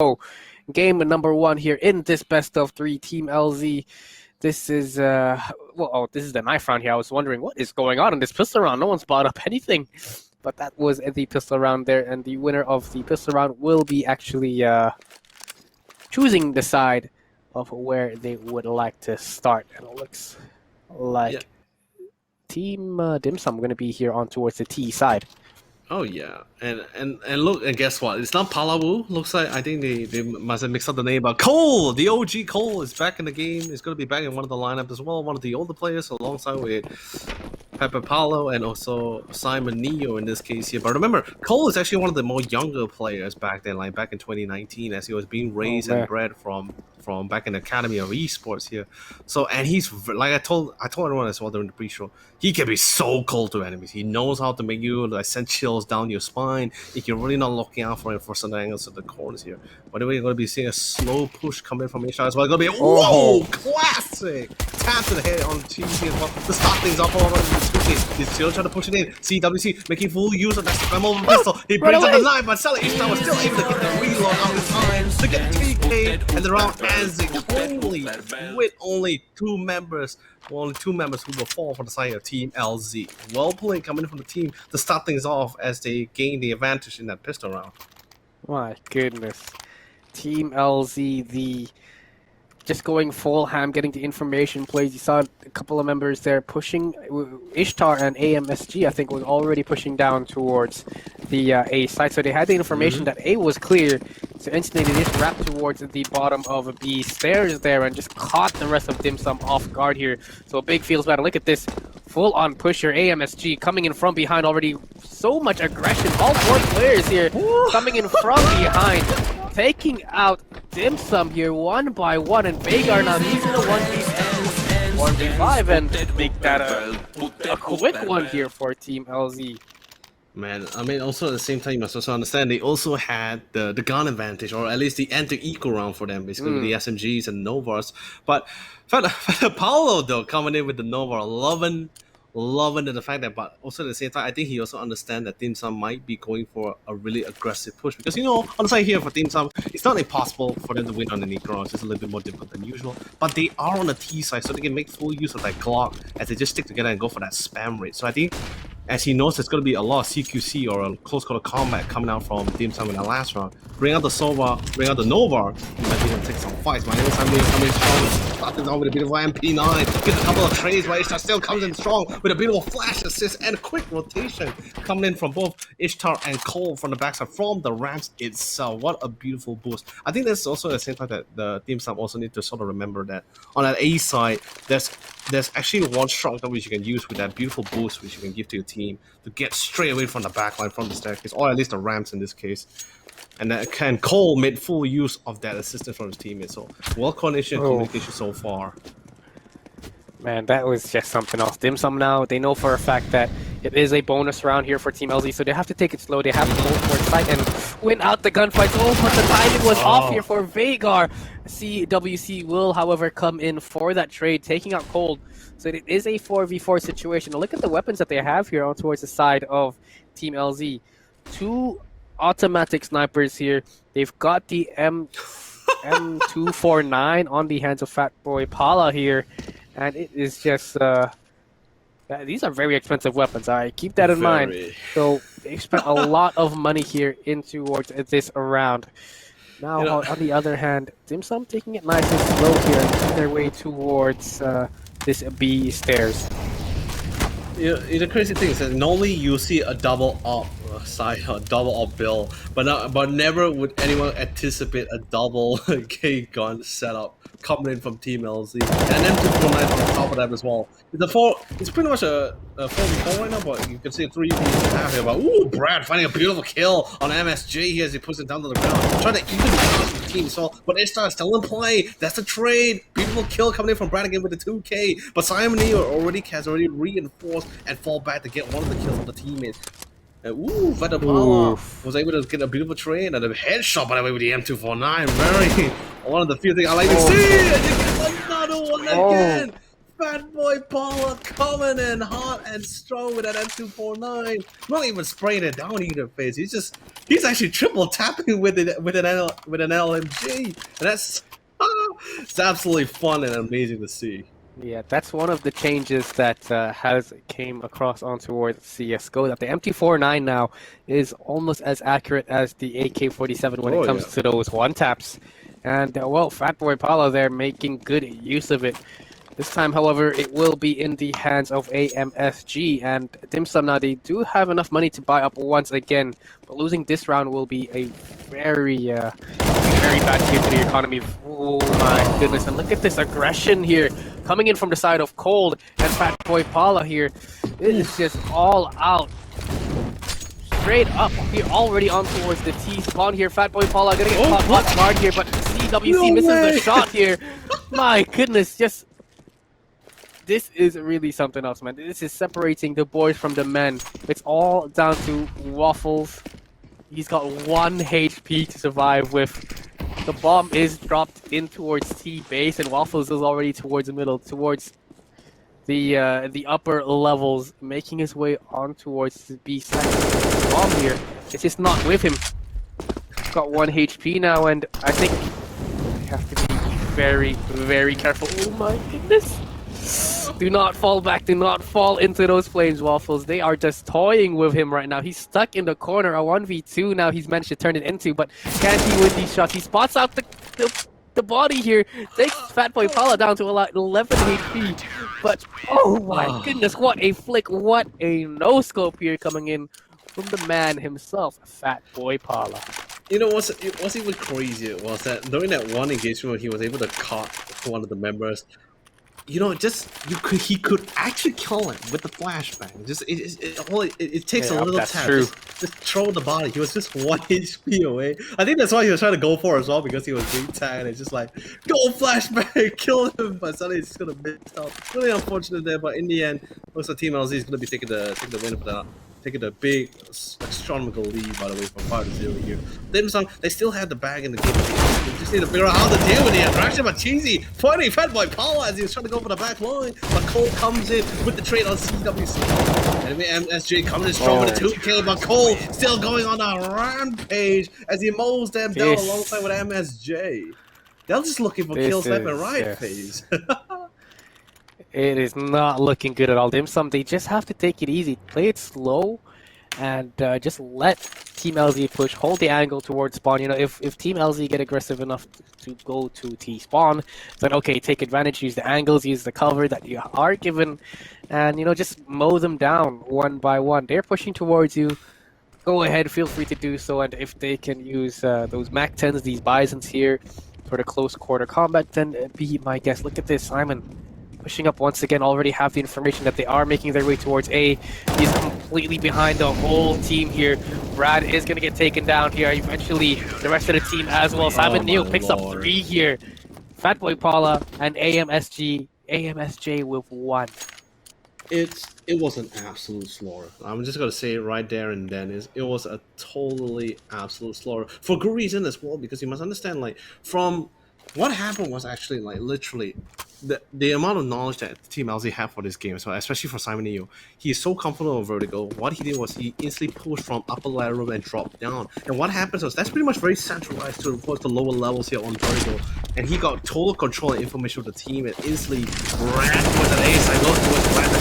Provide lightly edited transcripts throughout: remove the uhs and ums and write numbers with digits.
So, game number 1 here in this best of 3 Team LZ. This is this is the knife round here. I was wondering what is going on in this pistol round. No one's bought up anything, but that was the pistol round there, and the winner of the pistol round will be actually choosing the side of where they would like to start. And it looks like Team Dim Sum going to be here on towards the T side. Oh yeah, and look, and guess what? It's not Palawu. Looks like I think they must have mixed up the name. But Cole, the OG Cole, is back in the game. He's going to be back in one of the lineups as well. One of the older players alongside with Pepper Paulo and also Simon Neo in this case here. But remember, Cole is actually one of the more younger players back then, like back in 2019, as he was being raised and bred from back in the Academy of Esports here. So, and he's like I told everyone as well during the pre-show, he can be so cold to enemies. He knows how to make you like send chills down your spine. If you're really not looking out for him for some angles of the corners here. But anyway, you're going to be seeing a slow push coming from Asia as well. It's going to be whoa, classic tap to the head on TC as well to start things off over the 2K. He's still trying to push it in. CWC making full use of that spam pistol. He brings up the knife, but Sally Ishtar was still able to get the reload on his time to get the TK, and the round ends only with only two members who will fall for the side of Team LZ. Well played coming from the team to start things off as they gain the advantage in that pistol round. My goodness. Team LZ, just going full ham, getting the information plays. You saw a couple of members there pushing. Ishtar and AMSG, I think, was already pushing down towards the A side. So they had the information that A was clear. So instantly they just wrapped towards the bottom of B stairs there and just caught the rest of Dim Sum off guard here. So a big feels battle. Look at this. Full-on pusher, AMSG coming in from behind already. So much aggression. All four players here coming in from behind. Taking out Dim Sum here one by one, and Vagar now using the 1v5 and make that a quick one here for Team LZ. Man, I mean, also at the same time, you must also understand they also had the gun advantage, or at least the enter-equal round for them, basically with the SMGs and Novas. But Paulo, though, coming in with the Nova, loving the fact that, but also at the same time, I think he also understands that Dim Sum might be going for a really aggressive push. Because, you know, on the side here for Dim Sum, it's not impossible for them to win on the Negro. It's just a little bit more difficult than usual. But they are on the T side, so they can make full use of that Glock as they just stick together and go for that spam rate. So I think, as he knows, there's going to be a lot of CQC or a close quarter combat coming out from Dim Sum in the last round. Bring out the Sova, bring out the Nova. He might be able to take some fights. My name is coming strong. Starting on with a beautiful MP9. Gets a couple of trades, but Ishtar still comes in strong with a beautiful flash assist and a quick rotation coming in from both Ishtar and Cole from the backside from the ramps itself. What a beautiful boost. I think there's also at the same time that the Dim Sum also need to sort of remember that on that A side, there's actually one strong that which you can use with that beautiful boost which you can give to your team to get straight away from the backline, from the staircase, or at least the ramps in this case. And Cole made full use of that assistance from his teammates. So well coordination and communication so far. Man, that was just something else. Dim Sum now, they know for a fact that it is a bonus round here for Team LZ, so they have to take it slow. They have to go towards site and win out the gunfights. Oh, but the timing was off here for Vagar. CWC will, however, come in for that trade, taking out Cold. So it is a 4v4 situation. Now look at the weapons that they have here on towards the side of Team LZ. Two automatic snipers here. They've got the M249 on the hands of Fat Boy Pala here. And it is just, these are very expensive weapons, alright? Keep that in mind. So they spent a lot of money here into this round. Now, on the other hand, Dim Sum taking it nice and slow here and making their way towards this B stairs. The crazy thing is that normally you see a double up side, a double up build, but never would anyone anticipate a double K gun setup coming in from Team LZ, and then 249 on top of that as well. It's pretty much a 4v4 right now, but you can see a 3v5 here. But ooh, Brad finding a beautiful kill on MSJ here as he puts it down to the ground, trying to even the team as well. But Ishtar is still in play. That's the trade. Beautiful kill coming in from Brad again with the 2K. But Simon Neo has already reinforced and fall back to get one of the kills on the teammates. Ooh, Vadapala was able to get a beautiful trade and a headshot, by the way, with the M249. Very one of the few things I like to see. And you get another one again. Fat Boy Paula coming in hot and strong with that M249. Not even spraying it down either face. He's actually triple tapping with an LMG. And that's it's absolutely fun and amazing to see. Yeah, that's one of the changes that has came across on towards CS:GO. That the MT49 now is almost as accurate as the AK-47 when it Oh comes yeah. to those one taps. And well, Fatboy Paulo there making good use of it. This time, however, it will be in the hands of AMSG and Dim Sum. Now they do have enough money to buy up once again, but losing this round will be a very bad hit to the economy. Oh my goodness! And look at this aggression here coming in from the side of Cold and Fatboy Paula here. It is just all out. Straight up here, already on towards the T spawn here. Fatboy Paula gonna get caught hot guard here, but CWC misses the shot here. My goodness, just. This is really something else, man. This is separating the boys from the men. It's all down to Waffles. He's got 1 HP to survive with. The bomb is dropped in towards T base, and Waffles is already towards the middle, towards the upper levels, making his way on towards the B side. The bomb here, it's just not with him. He's got 1 HP now, and I think we have to be very, very careful. Oh my goodness! Do not fall back, do not fall into those flames, Waffles. They are just toying with him right now. He's stuck in the corner, a 1v2 now he's managed to turn it into, but can he win these shots? He spots out the body here, takes Fatboy Paula down to 11 HP, but oh my goodness, what a flick, what a no-scope here coming in from the man himself, Fatboy Paula. You know what's even crazier was that during that one engagement where he was able to cut one of the members. You know, he could actually kill him with the flashbang. It takes a little tap. Just throw the body. He was just 1 HP away. I think that's why he was trying to go for it as well, because he was being tagged. It's just like, go flashbang, kill him. But suddenly he's just gonna miss out. Really unfortunate there, but in the end, looks like Team LZ is gonna be taking the win for that. Taking a big astronomical lead, by the way, from 5-0 here. Dim Sum, they still had the bag in the game. They just need to figure out how to deal with the attraction. But Cheesy pointing Fatboy Paula as he was trying to go for the back line. But Cole comes in with the trade on CWC. Enemy MSJ coming in strong with a 2K, but Cole still going on a rampage as he mows them down alongside with MSJ. They're just looking for kills left and right, phase. It is not looking good at all. Dim Sum, they just have to take it easy, play it slow, and just let Team LZ push, hold the angle towards spawn. You know, if Team LZ get aggressive enough to go to T spawn, then okay, take advantage, use the angles, use the cover that you are given, and you know, just mow them down one by one. They're pushing towards you. Go ahead, feel free to do so, and if they can use those Mac 10s, these Bisons here, for the close quarter combat, then be my guest. Look at this, Simon. Pushing up once again, already have the information that they are making their way towards A. He's completely behind the whole team here. Brad is going to get taken down here. Eventually, the rest of the team as well. Simon Neal picks up 3 here. Fatboy Paula and AMSJ with 1. It was an absolute slaughter. I'm just gonna say it right there and then. It was a totally absolute slaughter for good reason as well, because you must understand, like, from what happened was actually, like, literally the amount of knowledge that Team LZ had for this game, so especially for Simon Neo, he is so comfortable with vertical. What he did was he instantly pushed from upper lateral and dropped down. And what happens was that's pretty much very centralized towards the lower levels here on vertical. And he got total control and information of the team and instantly ran towards an ace. I looked towards Brad.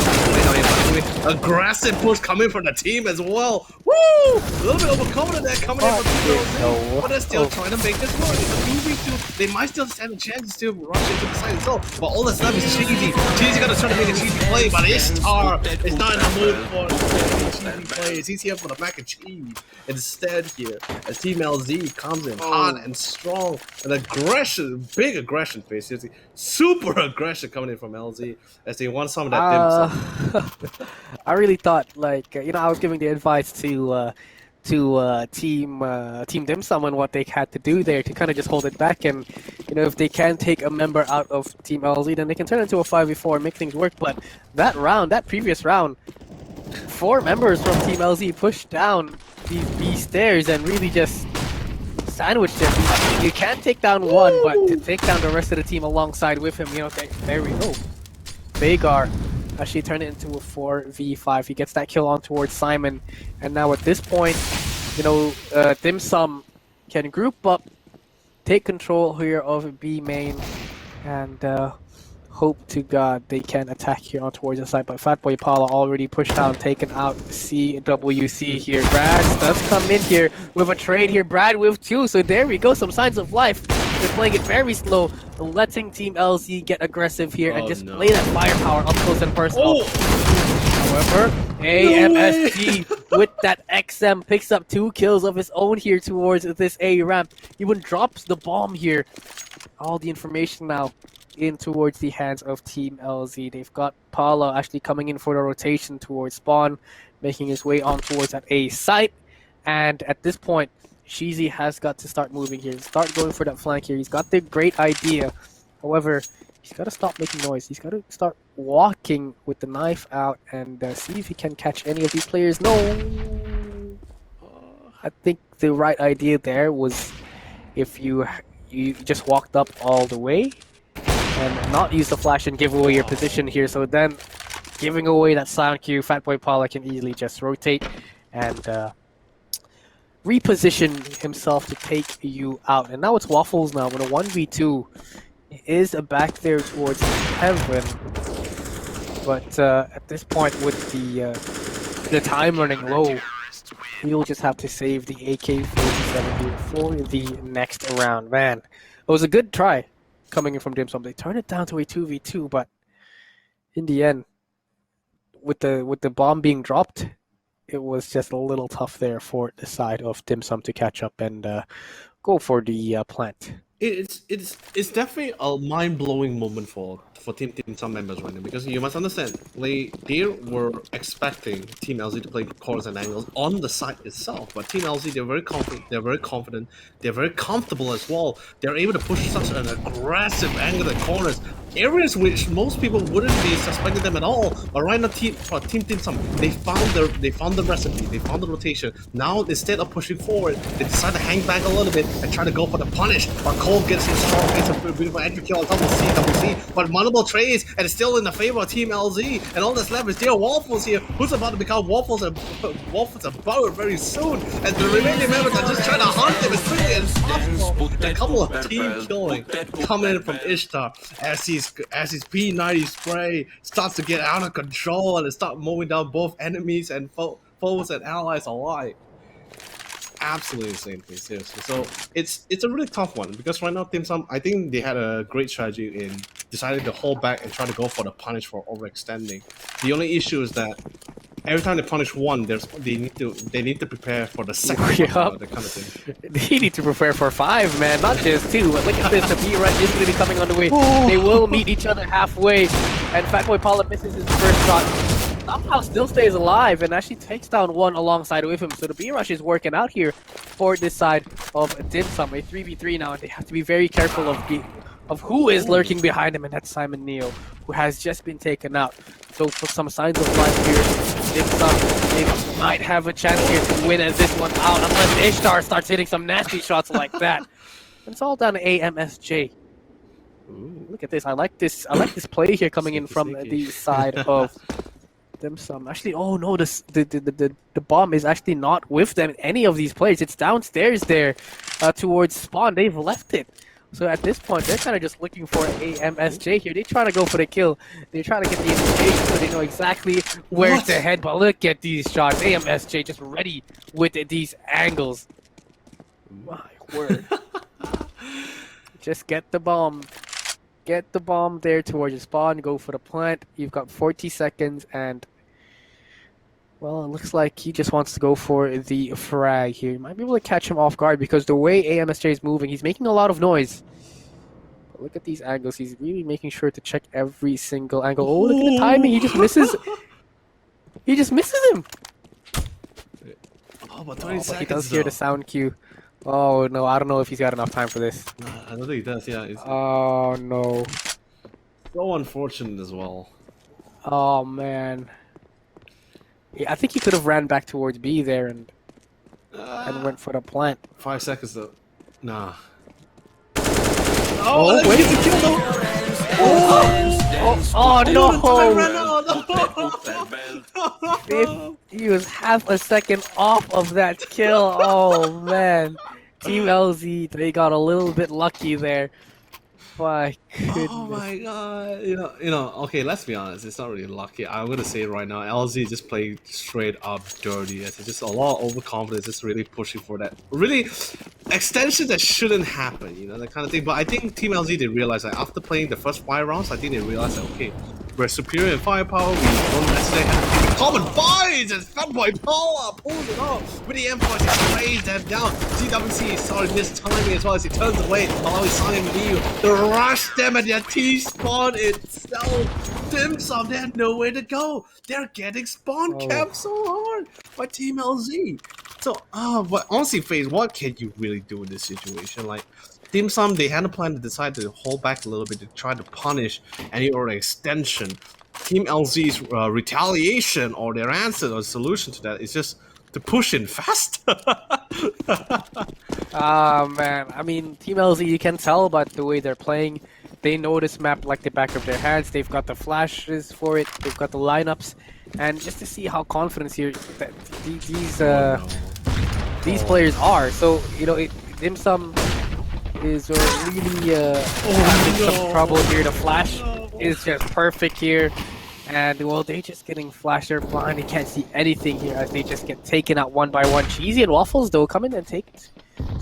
Aggressive push coming from the team as well. Woo! A little bit overconfident there coming in from Team LZ. But they're still trying to make this work. It's a 2v2. They might still stand a chance to rush into the side itself. But all that's left is Cheesy. Cheesy gonna try to make a cheesy play, but Ishtar is not in the mood for cheesy plays. He's here for the mac and cheese. Instead here, as Team LZ comes in hot and strong, an aggression, big aggression phase. Super aggression coming in from LZ as they want some of that dim sum. I really thought, like, you know, I was giving the advice to Team Dim Sum and what they had to do there to kind of just hold it back, and you know, if they can take a member out of Team LZ, then they can turn it into a 5v4 and make things work. But that previous round, 4 members from Team LZ pushed down these B stairs and really just sandwiched them. You can't take down one, but to take down the rest of the team alongside with him, you know, there we go. Vagar actually turned it into a 4v5. He gets that kill on towards Simon, and now at this point, you know, Dim Sum can group up, take control here of B main, and hope to God they can attack here on towards the side. But Fatboy Paula already pushed down, taken out CWC here. Brad does come in here with a trade here. Brad with 2, so there we go. Some signs of life. They're playing it very slow, letting Team LZ get aggressive here and just play that firepower up close and personal. However, AMSG with that XM picks up 2 kills of his own here towards this A ramp. He even drops the bomb here. All the information now in towards the hands of Team LZ. They've got Paolo actually coming in for the rotation towards spawn, making his way on towards that A site. And at this point, Sheezy has got to start moving here, start going for that flank here. He's got the great idea. However, he's got to stop making noise. He's got to start walking with the knife out and see if he can catch any of these players. No! I think the right idea there was if you just walked up all the way and not use the flash and give away your position here. So then, giving away that sound cue, Fatboy Paula can easily just rotate and reposition himself to take you out. And now it's Waffles now with a 1v2. He is back there towards Heaven. But at this point, with the time running low, we'll just have to save the AK-47 here for the next round. Man, it was a good try coming in from Dim Sum. They turned it down to a 2v2, but in the end, with the bomb being dropped, it was just a little tough there for the side of Dim Sum to catch up and go for the plant. It's definitely a mind-blowing moment for Team Sum members right now, because you must understand they were expecting Team LZ to play corners and angles on the site itself, but Team LZ, they're very confident, they're very comfortable as well. They're able to push such an aggressive angle at corners, areas which most people wouldn't be suspecting them at all. But right now, Team Sum, they found the recipe, they found the rotation. Now instead of pushing forward, they decide to hang back a little bit and try to go for the punish. But Cole gets his strong face, a beautiful entry kill on top of CWC, but multiple trades, and it's still in the favor of Team LZ. And all that's left is dear Waffles here, who's about to become Waffles and Bauer very soon. And the remaining members are just trying to hunt him as quickly as possible. A couple of team killing coming in from Ishtar as his P90 spray starts to get out of control and start mowing down both enemies and foes and allies alike. Absolutely insane thing, seriously. So it's a really tough one, because right now Team Sum, I think they had a great strategy in deciding to hold back and try to go for the punish for overextending. The only issue is that every time they punish one, they need to prepare for the second one, that kind of thing. They need to prepare for 5, man, not just 2. But look at this, the B rush is going to be coming on the way. They will meet each other halfway, and Fatboy Paula misses his first shot. Somehow still stays alive and actually takes down one alongside with him. So the B rush is working out here for this side of Dim Sum. A 3v3 now, and they have to be very careful of who is lurking behind him, and that's Simon Neo, who has just been taken out. So for some signs of life here, Dim Sum, they might have a chance here to win as this one out, unless Ishtar starts hitting some nasty shots like that. And it's all down to AMSJ. Ooh, look at this. I like this play here coming in from the side of Dim Sum. Actually, oh no, the bomb is actually not with them, any of these players. It's downstairs there towards spawn. They've left it. So at this point, they're kind of just looking for AMSJ here. They're trying to go for the kill. They're trying to get the information so they know exactly where to head. But look at these shots. AMSJ just ready with these angles. My word. Just get the bomb. Get the bomb there towards your spawn, go for the plant. You've got 40 seconds, and well, it looks like he just wants to go for the frag here. You might be able to catch him off guard, because the way AMSJ is moving, he's making a lot of noise. But look at these angles. He's really making sure to check every single angle. Oh, look at the timing. He just misses. He just misses him. Oh, but 20 seconds, he does hear the sound cue. Oh no, I don't know if he's got enough time for this. I don't think he does, yeah. Oh no. So unfortunate as well. Oh man. Yeah, I think he could have ran back towards B there and went for the plant. 5 seconds though. Nah. Oh wait! Oh Oh no, the time no! ran out. If he was half a second off of that kill, oh man. Team LZ, they got a little bit lucky there. My Oh goodness. my god! Okay. Let's be honest. It's not really lucky. I'm gonna say it right now. LZ just played straight up dirty. It's just a lot of overconfidence. Just really pushing for that really extension that shouldn't happen. That kind of thing. But I think Team LZ they realized that after playing the first 5 rounds, I think they realized that okay, we're superior in firepower. We don't necessarily have to take the common fights. And Fatboy Paula pulls it off with the M-Force. He sprays them down. CWC sorry this timing as well as he turns away, allowing Simon Liu to rush them at their T-spawn itself. Dim Sum, they had nowhere to go. They're getting spawn camped so hard by Team LZ. So, but honestly, FaZe, what can you really do in this situation? Like, Dim Sum, they had a plan to decide to hold back a little bit to try to punish any or extension. Team LZ's retaliation or their answer or solution to that is just to push in fast. Ah man, I mean Team LZ, you can tell by the way they're playing. They know this map like the back of their hands. They've got the flashes for it. They've got the lineups, and just to see how confident here that these players are. So Dim Sum is really having some trouble here. The flash is just perfect here. And well, they're just getting flashed. They're blind. They can't see anything here as they just get taken out one by one. Cheesy and Waffles though come in and take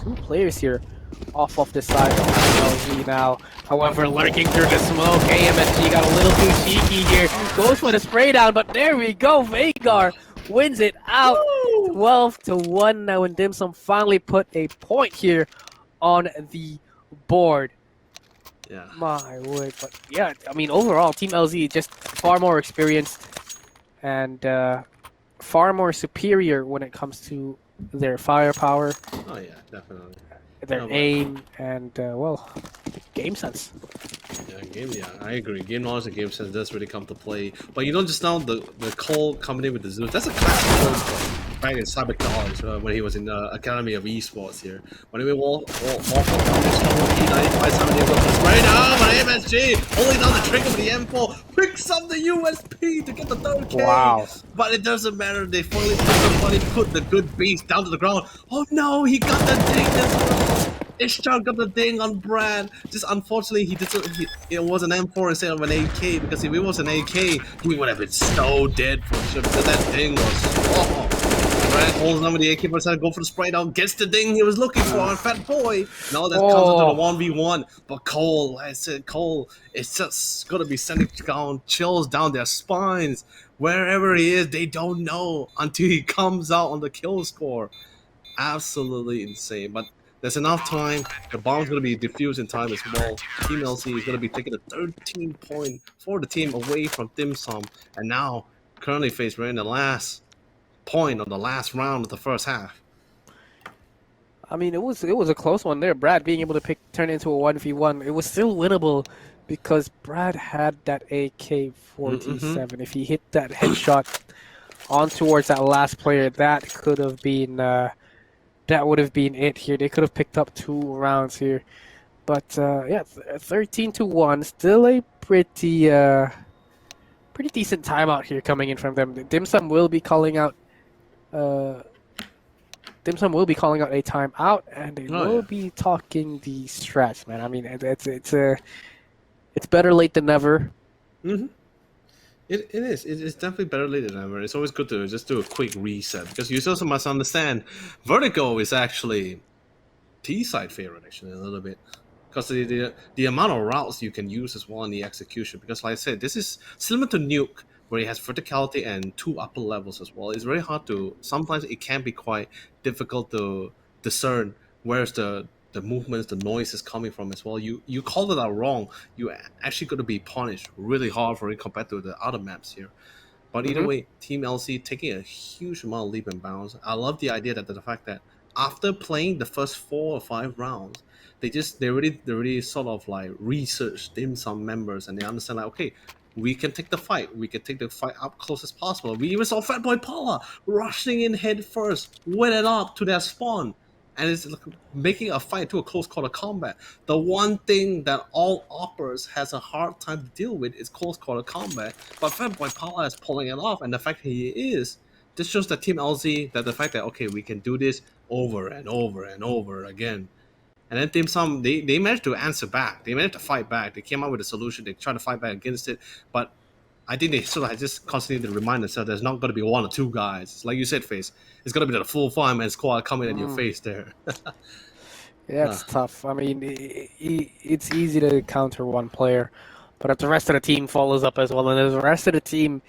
2 players here off of the side of LZ now. However, lurking through the smoke, AMSG got a little too cheeky here. Goes for the spray down, but there we go. Vagar wins it out 12-1 now, and Dim Sum finally put a point here on the board. Yeah. My word, but yeah, I mean overall, Team LZ just far more experienced and far more superior when it comes to their firepower, Oh yeah, definitely. their No, but- aim, and well, game sense. Yeah, I agree. Game knowledge and game sense does really come to play. But just now the Cole coming in with the Zeus, that's a classic Cole play back in Cyber College when he was in the Academy of Esports here. When he walked off on this P95 7 years old, right now, but MSG holding down the trigger with the M4, picks up the USP to get the 3rd K. Wow. But it doesn't matter. They finally put the good beast down to the ground. Oh no, he got the ding as well. Ishtar got the ding on Brad. Just unfortunately, it was an M4 instead of an AK, because if it was an AK, he would have been so dead for sure, because that ding was Brad holds on with the AK percent, go for the spray down, gets the ding he was looking for on Fat Boy. Now that comes into the 1v1. But Cole, like I said, Cole is just gonna be sending down chills down their spines. Wherever he is, they don't know until he comes out on the kill score. Absolutely insane. But there's enough time. The bomb's going to be defused in time as well. Team LC is going to be taking a 13 point for the team away from Dim Sum. And now, currently FaZe, we're in the last point of the last round of the first half. I mean, it was a close one there. Brad being able to turn it into a 1v1. It was still winnable because Brad had that AK-47. If he hit that headshot on towards that last player, that could have been that would have been it here. They could have picked up 2 rounds here. But yeah, 13-1, still a pretty decent timeout here coming in from them. Dim Sum will be calling out a timeout, and they will be talking the strats, man. I mean, it's better late than never. It is. It's definitely better late than ever. It's always good to just do a quick reset, because you also must understand, Vertigo is actually T-side favorite actually a little bit, because the amount of routes you can use as well in the execution. Because like I said, this is similar to Nuke, where it has verticality and 2 upper levels as well. It's very hard to. Sometimes it can be quite difficult to discern where's the movements, the noise is coming from as well. You called it out wrong. You actually got to be punished really hard for it compared to the other maps here. But either way, Team LC taking a huge amount of leap and bounds. I love the idea that the fact that after playing the first 4 or 5 rounds, they really sort of like research Dim Sum members, and they understand like, okay, we can take the fight. We can take the fight up close as possible. We even saw Fatboy Paula rushing in head first, went it up to their spawn. and it's like making a fight to a close quarter combat. The one thing that all operas has a hard time to deal with is close quarter combat. But Fanboy Paula is pulling it off, and the fact that he is, this shows that Team LZ that the fact that okay, we can do this over and over and over again. And then Dim Sum, they managed to answer back. They managed to fight back. They came up with a solution. They tried to fight back against it. But I think they sort of just constantly remind themselves there's not going to be one or two guys. Like you said, Face. It's going to be the full fireman squad coming at your face there. Yeah, it's tough. I mean, it's easy to counter one player, but if the rest of the team follows up as well, and if the rest of the team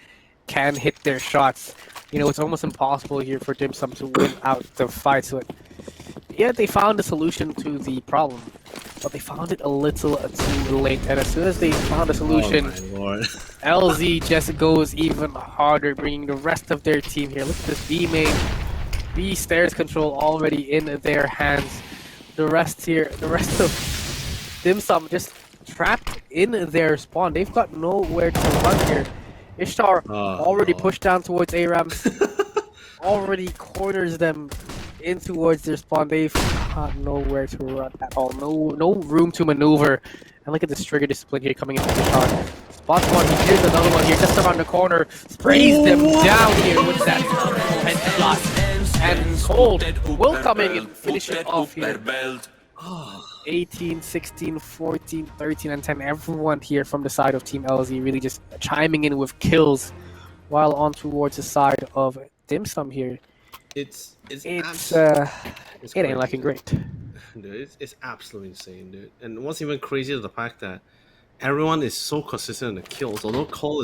can hit their shots, it's almost impossible here for Dim Sum to win out the fight. So, yeah, they found a solution to the problem, but they found it a little too late. And as soon as they found a solution, Oh, my Lord. LZ just goes even harder, bringing the rest of their team here. Look at this B main, B stairs control already in their hands. The rest of Dim Sum just trapped in their spawn. They've got nowhere to run here. Ishtar already pushed down towards ARAMs, already corners them in towards their spawn. They've got nowhere to run at all. No room to maneuver. And look at this trigger discipline here coming into Ishtar. Spots one, here's another one here just around the corner. Sprays them down here with that headshot. And Cold will come in and finish it off here. 18, 16, 14, 13, and 10. Everyone here from the side of Team LZ really just chiming in with kills, while on towards the side of Dim Sum here. It ain't looking great. Dude, it's absolutely insane, dude. And what's even crazier is the fact that everyone is so consistent in the kills. Although Cole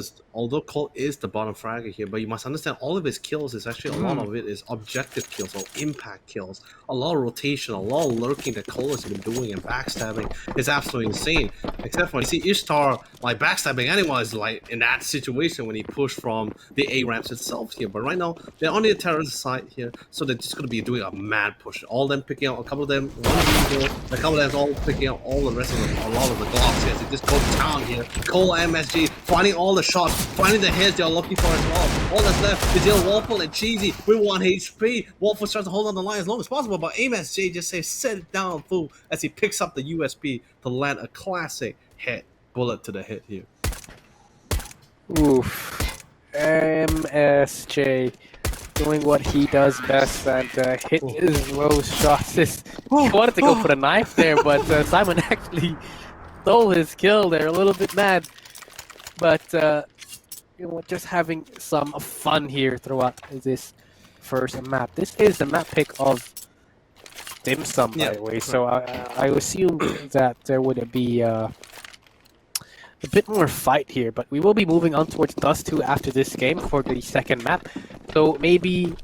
is the bottom fragger here, but you must understand all of his kills is actually a lot of it is objective kills or impact kills. A lot of rotation, a lot of lurking that Cole has been doing and backstabbing is absolutely insane. Except for when you see Ishtar like backstabbing anyone is like in that situation when he pushed from the A ramps itself here. But right now they're on the terrorist side here, so they're just gonna be doing a mad push. All of them picking out a couple of them, a couple of them all picking out all the rest of them, a lot of the Glocks here. So just go town here. Cole MSG finding all the shots, finding the hits they're looking for as well. All that's left is Jill Waffle and Cheesy with 1 HP. Waffle tries to hold on the line as long as possible, but MSG just says set it down, fool, as he picks up the USP to land a classic hit. Bullet to the hit here. Oof. MSJ doing what he does best and hit his low shots. He wanted to go for the knife there, but Simon actually stole his kill there. A little bit mad, but just having some fun here throughout this first map. This is the map pick of Dim Sum, by the way. So I assume that there would be a bit more fight here, but we will be moving on towards Dust 2 after this game for the second map. So maybe,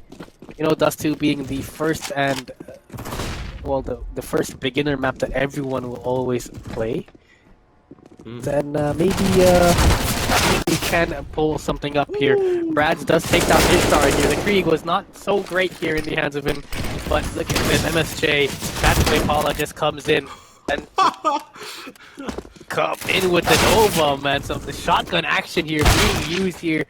Dust 2 being the first and, the first beginner map that everyone will always play. Then maybe we can pull something up here. Brads does take down Ishtar here. The Krieg was not so great here in the hands of him, but look at this, MSJ. That's the way Paula just comes in and come in with the Nova, man. So the shotgun action here being used here,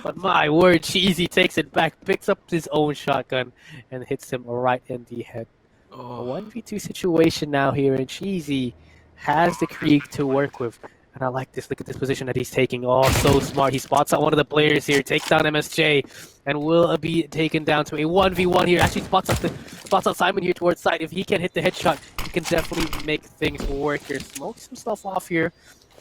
but my word, Cheesy takes it back, picks up his own shotgun, and hits him right in the head. A 1v2 situation now here, and Cheesy has the Krieg to work with. And I like this. Look at this position that he's taking. Oh, so smart. He spots out one of the players here, takes down MSJ, and will be taken down to a 1v1 here. Actually spots out Simon here towards side. If he can hit the headshot, he can definitely make things work here. Smokes himself off here.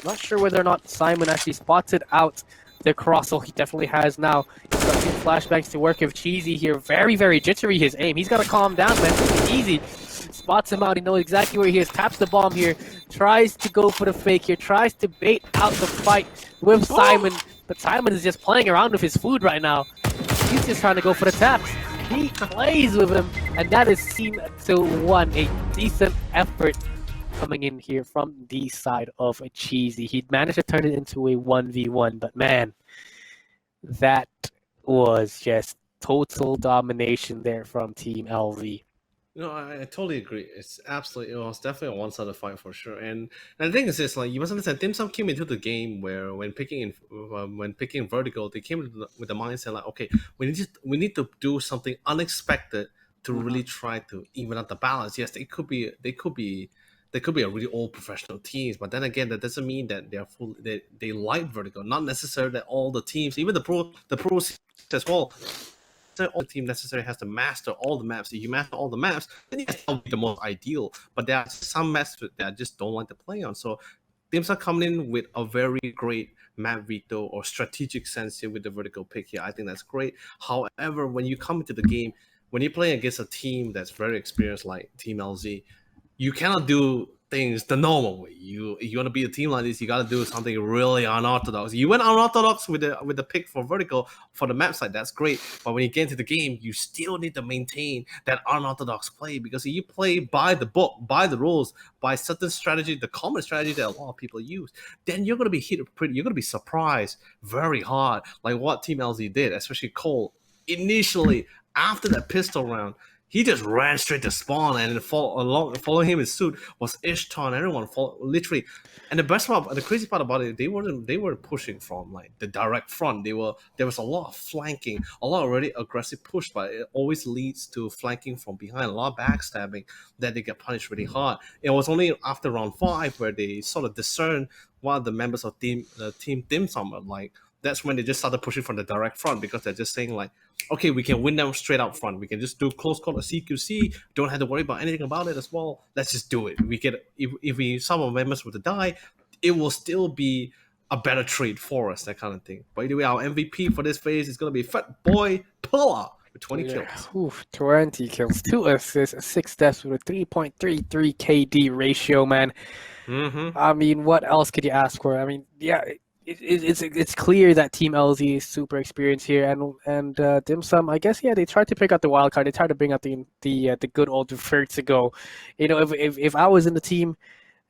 Not sure whether or not Simon actually spotted out the crossel. He definitely has now. He's got 2 flashbangs to work with. Cheesy here. Very, very jittery his aim. He's got to calm down, man. It's easy. Spots him out. He knows exactly where he is. Taps the bomb here. Tries to go for the fake here. Tries to bait out the fight with Simon. But Simon is just playing around with his food right now. He's just trying to go for the taps. He plays with him. And that is seen to one. A decent effort coming in here from the side of a Cheesy. He managed to turn it into a 1v1. But man, that was just total domination there from Team LV. I totally agree. It's absolutely, it's definitely a one-sided fight for sure. And the thing is this, like, you must understand, Dim Sum came into the game where when picking vertical, they came with the mindset like, okay, we need to do something unexpected to really try to even out the balance. Yes, they could be a really old professional teams, but then again, that doesn't mean that they're full. They like vertical. Not necessarily that all the teams, even the pros as well. All the team necessarily has to master all the maps. If you master all the maps, then yes, that would be the most ideal. But there are some maps that I just don't like to play on. So teams are coming in with a very great map veto or strategic sense here with the vertical pick here. I think that's great. However, when you come into the game, when you're playing against a team that's very experienced like Team LZ, you cannot do things the normal way. You want to be a team like this, you got to do something really unorthodox. You went unorthodox with the pick for vertical for the map side. That's great, but when you get into the game, you still need to maintain that unorthodox play, because if you play by the book, by the rules, by certain strategy, the common strategy that a lot of people use, then you're gonna be you're gonna be surprised very hard, like what Team LZ did, especially Cole initially after that pistol round. He just ran straight to spawn, and following him in suit was Ishtar and everyone literally. And the best part, the crazy part about it, they weren't pushing from like the direct front. There was a lot of flanking, a lot of really aggressive push, but it always leads to flanking from behind, a lot of backstabbing that they get punished really hard. It was only after round 5 where they sort of discerned what the members of team Dim Sum are like. That's when they just started pushing from the direct front, because they're just saying like, okay, we can win them straight out front. We can just do close call or CQC. Don't have to worry about anything about it as well. Let's just do it. We get if some of our members were to die, it will still be a better trade for us, that kind of thing. But anyway, our MVP for this phase is gonna be Fat Boy Pilla with 20 kills. Oof, 20 kills, 2 assists, 6 deaths with a 3.33 KD ratio, man. I mean, what else could you ask for? I mean, yeah. It's clear that Team LZ is super experienced here, and Dim Sum, I guess, yeah, they tried to pick out the wild card. They tried to bring out the good old Vertigo. You know, if I was in the team,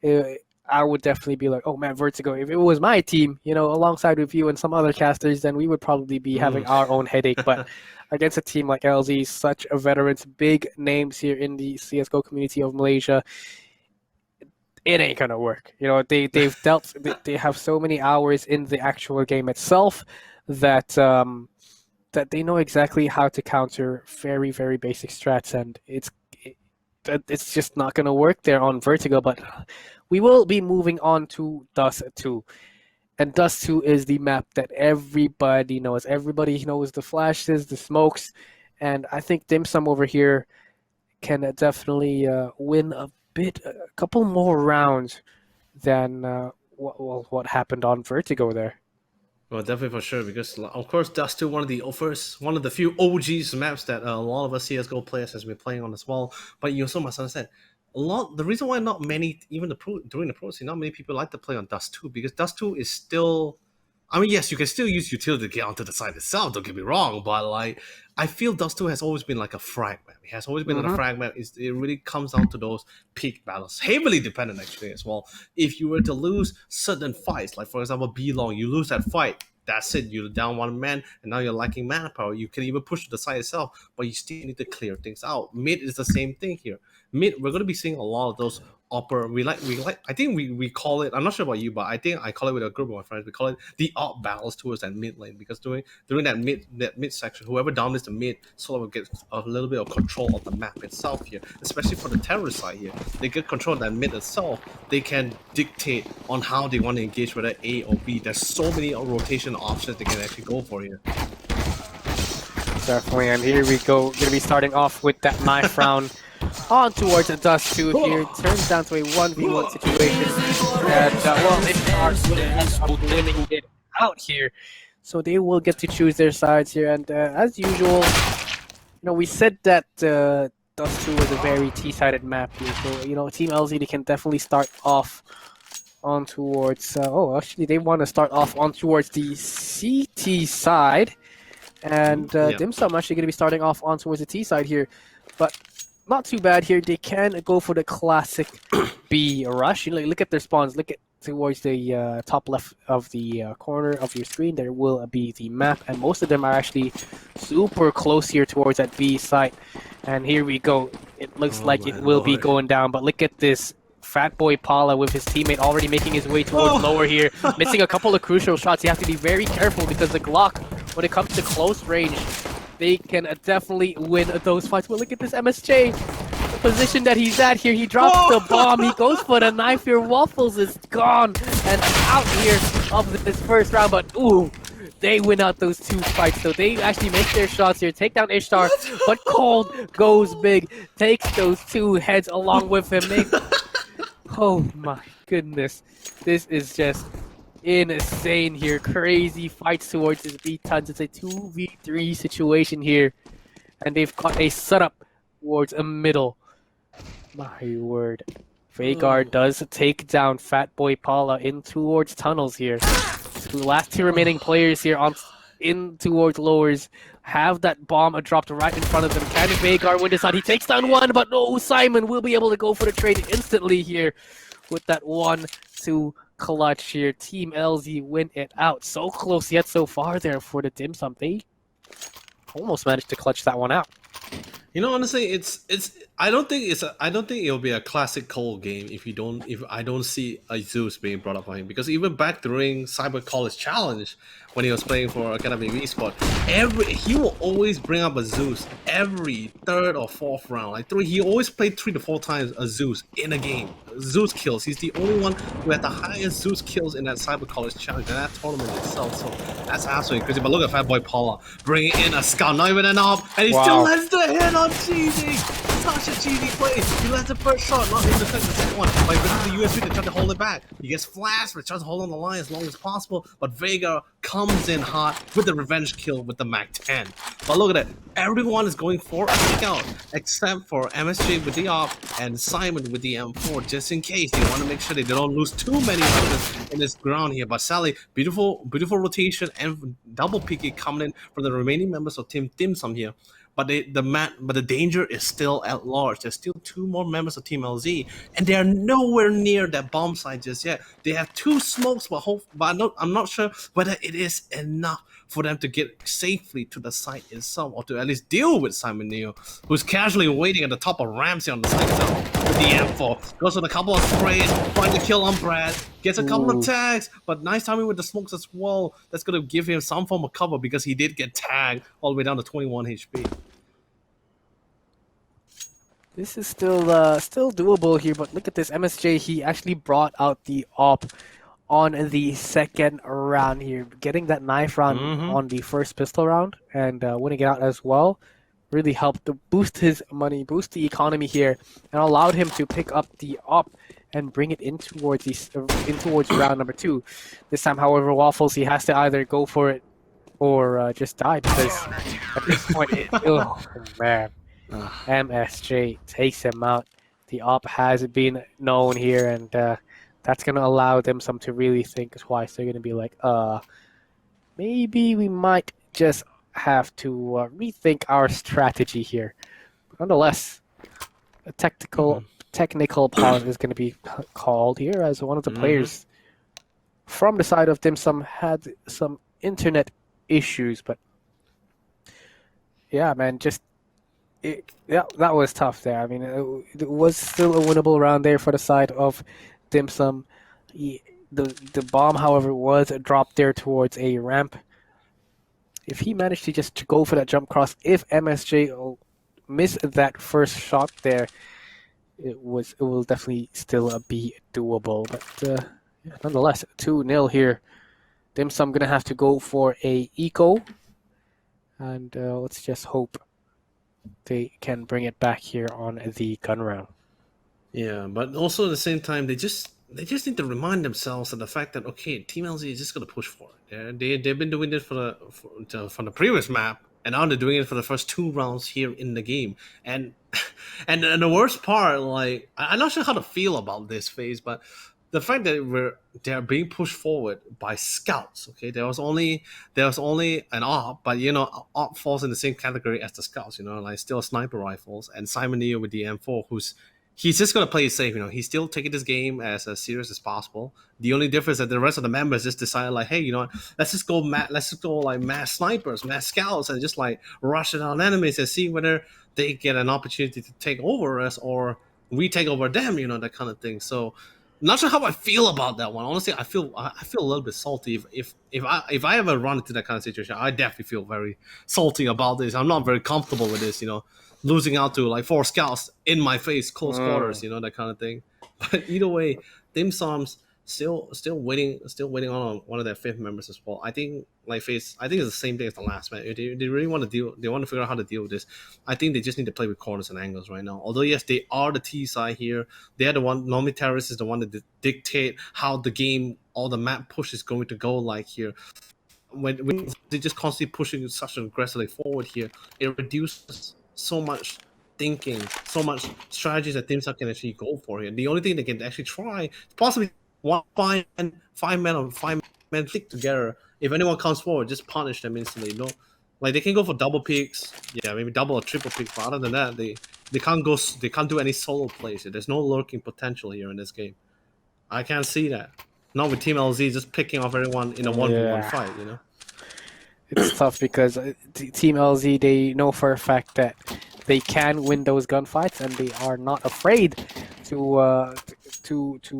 I would definitely be like, oh man, Vertigo. If it was my team, you know, alongside with you and some other casters, then we would probably be having our own headache. But against a team like LZ, such a veterans, big names here in the CS:GO community of Malaysia, it ain't gonna work. You know, they've dealt. They have so many hours in the actual game itself that that they know exactly how to counter very, very basic strats, and it's just not gonna work there on Vertigo. But we will be moving on to Dust 2. And Dust 2 is the map that everybody knows. Everybody knows the flashes, the smokes, and I think Dim Sum over here can definitely win a couple more rounds than what happened on Vertigo there. Well, definitely for sure, because of course Dust 2, one of the few OGs maps that a lot of us CS:GO players has been playing on as well. But you also must understand, the reason why not many, even during the pro scene, not many people like to play on Dust 2, because Dust 2 is still, I mean, yes, you can still use utility to get onto the side itself, don't get me wrong, but like, I feel Dust 2 has always been like a frag map. It has always been a frag map. It really comes down to those peak battles, heavily dependent actually as well. If you were to lose certain fights, like for example B Long, you lose that fight, that's it, you're down one man, and now you're lacking manpower. You can even push to the side itself, but you still need to clear things out. Mid is the same thing here. Mid, we're going to be seeing a lot of those upper, we like I think we call it, I'm not sure about you, but I think I call it with a group of my friends, we call it the up battles towards that mid lane, because during that mid section, whoever dominates the mid sort of gets a little bit of control of the map itself here, especially for the terrorist side here. They get control of that mid itself. They can dictate on how they want to engage, whether A or B. There's so many rotation options they can actually go for here. Definitely, and here we go. Going to be starting off with that knife round on towards the Dust 2 here. It turns down to a 1v1 situation. And, well, it's winning it out here. So they will get to choose their sides here. And as usual, you know, we said that Dust 2 was a very T-sided map here. So, you know, Team LZ, they can definitely start off on towards... actually, they want to start off on towards the CT side. And Dim Sum actually going to be starting off on towards the T side here. But not too bad here. They can go for the classic B rush. You know, look at their spawns. Look at towards the top left of the corner of your screen. There will be the map. And most of them are actually super close here towards that B site. And here we go. It looks like it will be going down. But look at this. Fat Boy Pala with his teammate already making his way towards lower here. Missing a couple of crucial shots. You have to be very careful because the Glock, when it comes to close range, they can definitely win those fights. But look at this MSJ. The position that he's at here, he drops the bomb, he goes for the knife here. Waffles is gone and out here of this first round, but ooh, they win out those 2 fights. So they actually make their shots here, take down Ishtar, but Cold goes big, takes those 2 heads along with him. Oh my goodness, this is just insane here. Crazy fights towards this B-Tons. It's a 2v3 situation here, and they've got a setup towards a middle. My word. Vagar does take down Fatboy Paula in towards tunnels here. The last 2 remaining players here in towards lowers have that bomb dropped right in front of them. Can Vagar win this out? He takes down 1, but no, Simon will be able to go for the trade instantly here with that 1-2 clutch here. Team LZ win it out. So close yet so far there for the Dim Sum. They almost managed to clutch that one out. You know, honestly, it's. I don't think it'll be a classic Cole game if I don't see a Zeus being brought up for him, because even back during Cyber College Challenge when he was playing for Academy Esport, he will always bring up a Zeus every 3rd or 4th round. Like he always played 3 to 4 times a Zeus in a game. Zeus kills. He's the only one who had the highest Zeus kills in that Cyber College Challenge and that tournament itself. So that's absolutely crazy. But look at Fatboy Paula bringing in a scout, not even an op, and he still lets the hit on cheesy. Such a cheesy play. He lands the first shot, not even the second one. By bringing the USB to try to hold it back. He gets flashed, but tries to hold on the line as long as possible. But Vega comes in hot with the revenge kill with the Mac 10. But look at that. Everyone is going for a kick out, except for MSJ with the op and Simon with the M4, just in case they want to make sure they don't lose too many weapons in this ground here. But Sally, beautiful rotation and double PK coming in from the remaining members of Team Dim Sum here. But the danger is still at large. There's still 2 more members of Team LZ, and they are nowhere near that bomb site just yet. They have 2 smokes, but I'm not sure whether it is enough for them to get safely to the site itself, or to at least deal with Simon Neo, who's casually waiting at the top of Ramsey on the site itself with the M4. Goes with a couple of sprays, trying to kill on Brad. Gets a couple of tags, but nice timing with the smokes as well. That's going to give him some form of cover, because he did get tagged all the way down to 21 HP. This is still doable here, but look at this. MSJ, he actually brought out the op on the 2nd round here, getting that knife round on the first pistol round and winning it out as well. Really helped to boost his money, boost the economy here, and allowed him to pick up the op and bring it in towards round number 2. This time, however, Waffles, he has to either go for it or just die, because at this point, oh man, MSJ takes him out. The op has been known here, and that's going to allow them some to really think twice. They're going to be like, maybe we might just have to rethink our strategy here. But nonetheless, a technical pause is going to be called here, as one of the players from the side of Dim Sum had some internet issues. But yeah, man, that was tough there. I mean, it was still a winnable round there for the side of Dim Sum. The bomb, however, was dropped there towards a ramp. If he managed to just go for that jump cross, if MSJ missed that first shot there, it will definitely still be doable. But yeah, nonetheless, 2-0 here. Dim Sum gonna have to go for a eco, and let's just hope they can bring it back here on the gun round. Yeah, but also at the same time, they just need to remind themselves of the fact that, okay, Team LZ is just going to push for it. They've been doing it from the previous map, and now they're doing it for the first 2 rounds here in the game. And the worst part, like, I'm not sure how to feel about this phase, but the fact that they're being pushed forward by scouts. Okay, there was only an op, but op falls in the same category as the scouts. Like still sniper rifles, and Simon Neo with the M4, he's just gonna play it safe. He's still taking this game as serious as possible. The only difference is that the rest of the members just decided, like, hey, let's just go like mass snipers, mass scouts, and just like rush it on enemies and see whether they get an opportunity to take over us or we take over them. That kind of thing. So Not sure how I feel about that one. Honestly, I feel a little bit salty. If I ever run into that kind of situation, I definitely feel very salty about this. I'm not very comfortable with this. Losing out to like 4 scouts in my face, close quarters. That kind of thing. But either way, Dim Sum's still waiting on one of their fifth members as well. I think I think it's the same thing as the last match. They really want to deal. They want to figure out how to deal with this. I think they just need to play with corners and angles right now. Although yes, they are the T side here. They're the one. Normally, terrorists is the one that dictate how the game or the map push is going to go like here. When they just constantly pushing such aggressively forward here, it reduces so much thinking, so much strategies that teams can actually go for here. The only thing they can actually try is possibly one five men stick together. If anyone comes forward, just punish them instantly. No, like they can go for double picks, yeah, maybe double or triple picks. But other than that, they can't go. They can't do any solo plays. There's no lurking potential here in this game. I can't see that. Not with Team LZ just picking off everyone in a 1v1 fight. It's tough because Team LZ, they know for a fact that they can win those gunfights, and they are not afraid to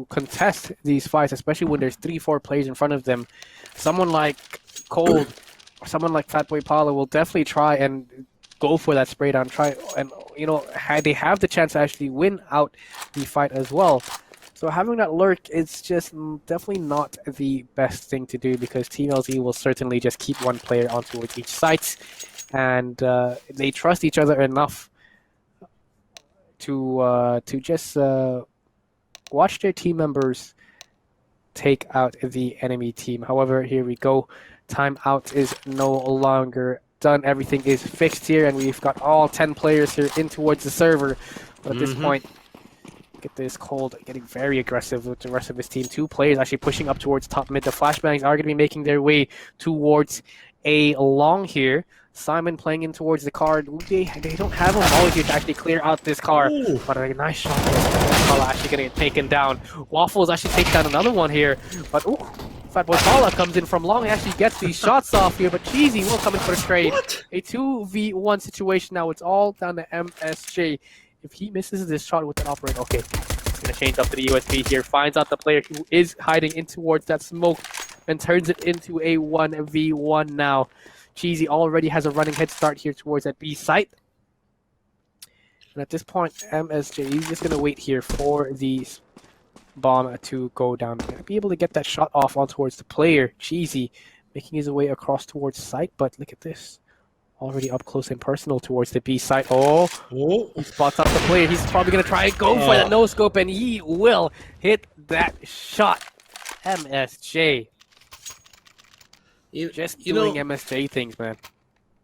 contest these fights, especially when there's 3-4 players in front of them. Someone like Cold or someone like Fatboy Paula will definitely try and go for that spray down, try and they have the chance to actually win out the fight as well. So having that lurk is just definitely not the best thing to do, because Team LZ will certainly just keep one player on towards each site, and they trust each other enough to just watch their team members take out the enemy team. However, here we go. Timeout is no longer done. Everything is fixed here, and we've got all 10 players here in towards the server. But at this point, get this Cold getting very aggressive with the rest of his team. 2 players actually pushing up towards top mid. The flashbangs are going to be making their way towards a long here. Simon playing in towards the car. They don't have a molly here to actually clear out this car. Ooh. But a nice shot there. Paula actually going to get taken down. Waffles actually takes down another one here. But ooh, Fatboy Paula comes in from long and actually gets these shots off here. But Cheesy will come in for the trade. What? A 2v1 situation now. It's all down to MSJ. If he misses this shot with that operator, okay, he's going to change up to the USB here, finds out the player who is hiding in towards that smoke, and turns it into a 1v1 now. Cheesy already has a running head start here towards that B site. And at this point, MSJ, he's just going to wait here for the bomb to go down. Going to be able to get that shot off on towards the player. Cheesy making his way across towards site, but look at this. Already up close and personal towards the B site. Oh, he spots up the player. He's probably going to try and go for that no-scope, and he will hit that shot. MSJ. Just doing MSJ things, man.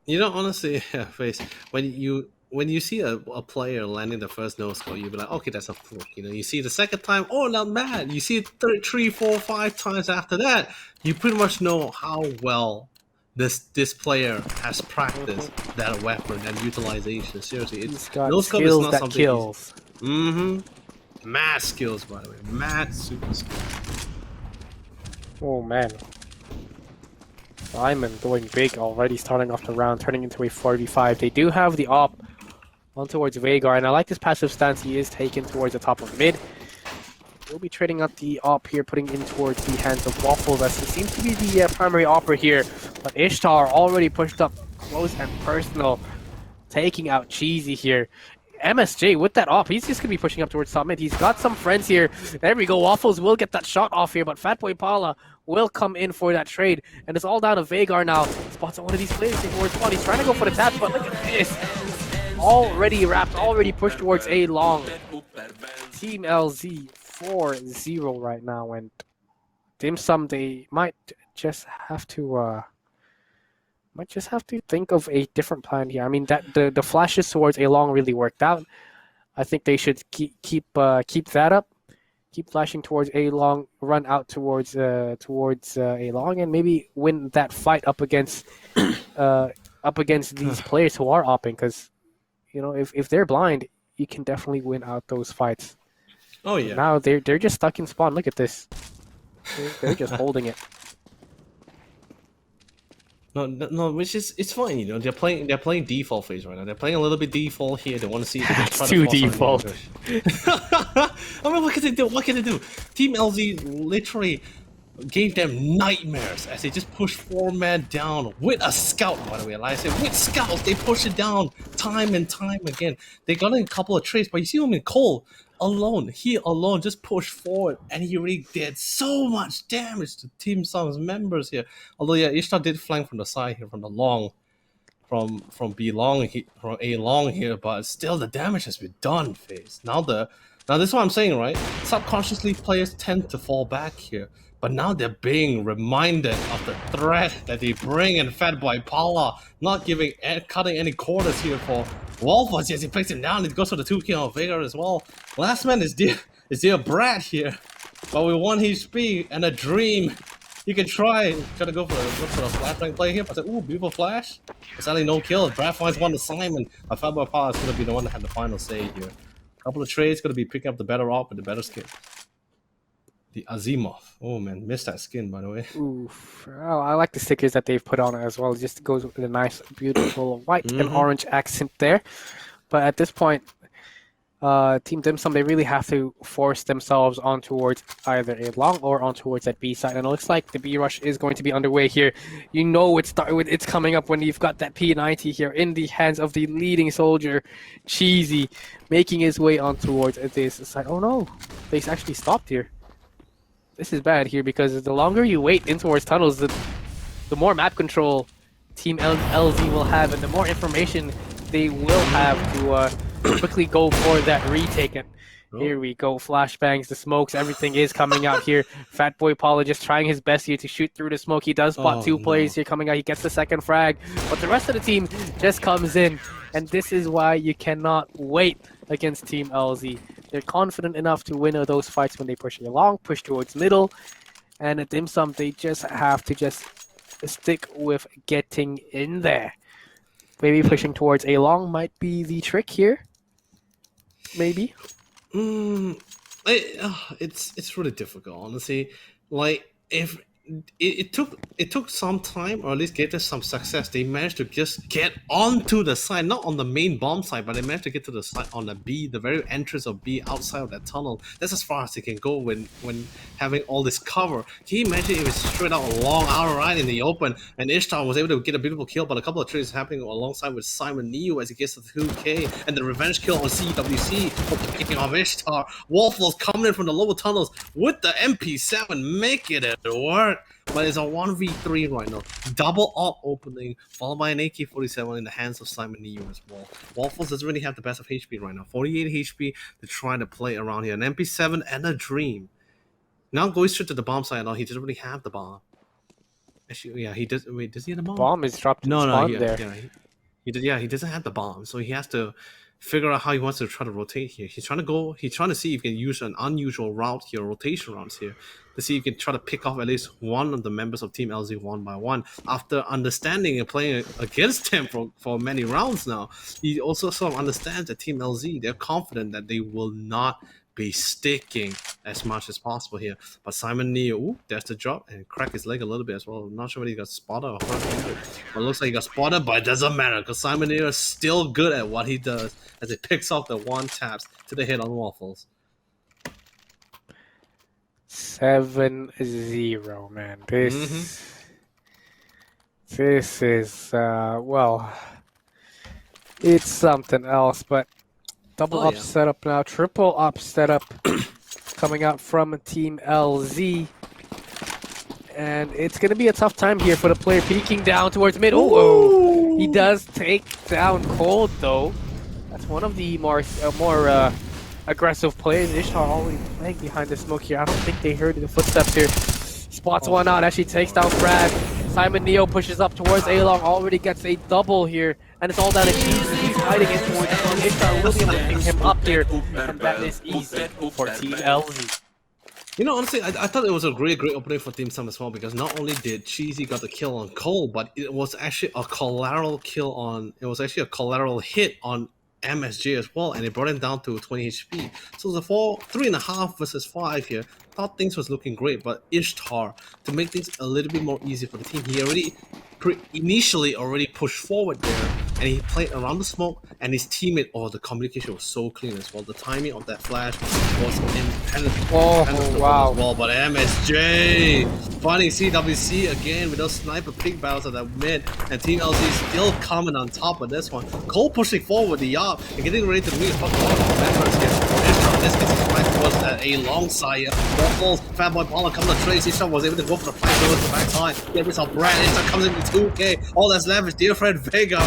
Honestly, Face, when you see a player landing the first no-scope, you'll be like, okay, that's a fluke. You see the second time, oh, not bad. You see it 3, 4, 5 times after that, you pretty much know how well this player has practiced that weapon and utilization. Seriously, He's got no scope is skills not that something kills. Mad skills, by the way. Mad super skills. Oh man. Simon going big already, starting off the round, turning into a 4v5. They do have the op on towards Vagar, and I like this passive stance he is taking towards the top of mid. We'll be trading up the op here, putting in towards the hands of Waffles, as he seems to be the primary opper here. But Ishtar already pushed up close and personal, taking out Cheesy here. MSJ with that op, he's just going to be pushing up towards top mid. He's got some friends here. There we go. Waffles will get that shot off here, but Fatboy Paula will come in for that trade. And it's all down to Vagar now. Spots on one of these players towards one. He's trying to go for the tap, but look at this. Already wrapped, already pushed towards A long. Team LZ 4-0 right now, and Dim Sum, they might just have to think of a different plan here. I mean, that the flashes towards A long really worked out. I think they should keep that up. Keep flashing towards A long, run out towards A long, and maybe win that fight up against these players who are opping. Because if they're blind, you can definitely win out those fights. Oh yeah. Now they're just stuck in spawn. Look at this. They're just holding it. No, which is it's fine. You know, they're playing default phase right now. They're playing a little bit default here. They want to see if they can That's try to too force on the default. push. I mean, what can they do? What can they do? Team LZ literally gave them nightmares as they just pushed 4 men down with a scout. By the way, like I said, with scouts they push it down time and time again. They got in a couple of trades, but you see him in Cole alone. He alone just pushed forward, and he really did so much damage to Team Sun's members here. Although yeah, Ishtar did flank from the side here, from the long, from B long from A long here, but still the damage has been done. Phase now this is what I'm saying, right? Subconsciously, players tend to fall back here, but now they're being reminded of the threat that they bring in Fatboy Paula, not cutting any corners here for Wolfers. Yes, he picks him down. He goes for the 2 kill on Vega as well. Last man is dear Brad here, but with 1 HP and a dream. You can try to go for a flashbang play here, but ooh, beautiful flash. It's only no kill. Brad finds one to Simon. But Fatboy Paula is going to be the one that had the final say here. Couple of trades, going to be picking up the better op with the better skin. The Azimov. Oh man, missed that skin, by the way. Oof. Oh, I like the stickers that they've put on it as well. It just goes with a nice, beautiful white and orange accent there. But at this point, Team Dim Sum, they really have to force themselves on towards either A long or on towards that B side. And it looks like the B rush is going to be underway here. You know it's coming up when you've got that P90 here in the hands of the leading soldier, Cheesy, making his way on towards this side. Oh no, they actually stopped here. This is bad here because the longer you wait in towards tunnels, the more map control Team LZ will have, and the more information they will have to quickly go for that retake. And here we go, flashbangs, the smokes, everything is coming out here. Fatboy Paula just trying his best here to shoot through the smoke. He does spot 2 players here coming out. He gets the second frag, but the rest of the team just comes in, and this is why you cannot wait against Team LZ. They're confident enough to win those fights when they push along, push towards middle, and at Dim Sum, they just have to just stick with getting in there. Maybe pushing towards A long might be the trick here. Maybe. It's really difficult, honestly. Like if it took some time, or at least gave us some success. They managed to just get onto the side, not on the main bomb side, but they managed to get to the side on the B, the very entrance of B, outside of that tunnel. That's as far as they can go when having all this cover. Can you imagine if it's straight out a long outright in the open, and Ishtar was able to get a beautiful kill, but a couple of trades happening alongside with Simon Neo as he gets to the 2K, and the revenge kill on CWC for picking off Ishtar. Waffles coming in from the lower tunnels with the MP7, making it work. But it's a 1v3 right now. Double op opening, followed by an AK-47 in the hands of Simon Neo as well. Waffles doesn't really have the best of HP right now. 48 HP to try to play around here. An MP7 and a Dream. Now going straight to the bomb side. No, he doesn't really have the bomb. Actually, yeah, he does. Wait, does he have the bomb? Bomb is dropped in spawn there. He doesn't have the bomb, so he has to figure out how he wants to try to rotate here. He's trying to see if he can use an unusual route here, rotation routes here, to see if he can try to pick off at least one of the members of Team LZ one by one. After understanding and playing against them for many rounds now, he also sort of understands that Team LZ, they're confident that they will not be sticking as much as possible here. But Simon Neo, ooh, there's the drop, and crack his leg a little bit as well. I'm not sure whether he got spotted or hurt. But it looks like he got spotted, but it doesn't matter because Simon Neo is still good at what he does as he picks off the one taps to the head on Waffles. 7-0, man. This is well, it's something else, but double up setup now, triple up setup coming out from Team LZ. And it's going to be a tough time here for the player peeking down towards mid. Oh, he does take down Cold, though. That's one of the more aggressive players. Ishtar already playing behind the smoke here. I don't think they heard the footsteps here. Spots one out, actually takes down Brad. Simon Neo pushes up towards A-Long, already gets a double here. And it's all down to Cheesy. He's hiding in towards the Ishtar will be able to pick him up here. And that is easy for Team LZ. You know, honestly, I thought it was a great opening for Team Sum as well, because not only did Cheesy got the kill on Cole, but it was actually a collateral kill on, it was actually a collateral hit on MSJ as well, and it brought him down to 20 HP. So the 3.5 versus 5 here, thought things was looking great, but Ishtar, to make things a little bit more easy for the team, he already initially already pushed forward there, and he played around the smoke, and his teammate, oh, the communication was so clean as well. The timing of that flash was impenetrable wow. as well. But MSJ finding CWC again with those sniper pick battles at that mid, and Team LZ still coming on top of this one. Cole pushing forward the yard and getting ready to meet members here. This gets his flank towards that A long side here. Ball falls, Fatboy Paula comes to trace. Ishtar was able to go for the flank towards the backside. Get this off Brad. Ishtar comes into 2K. All that's left is dear friend Vega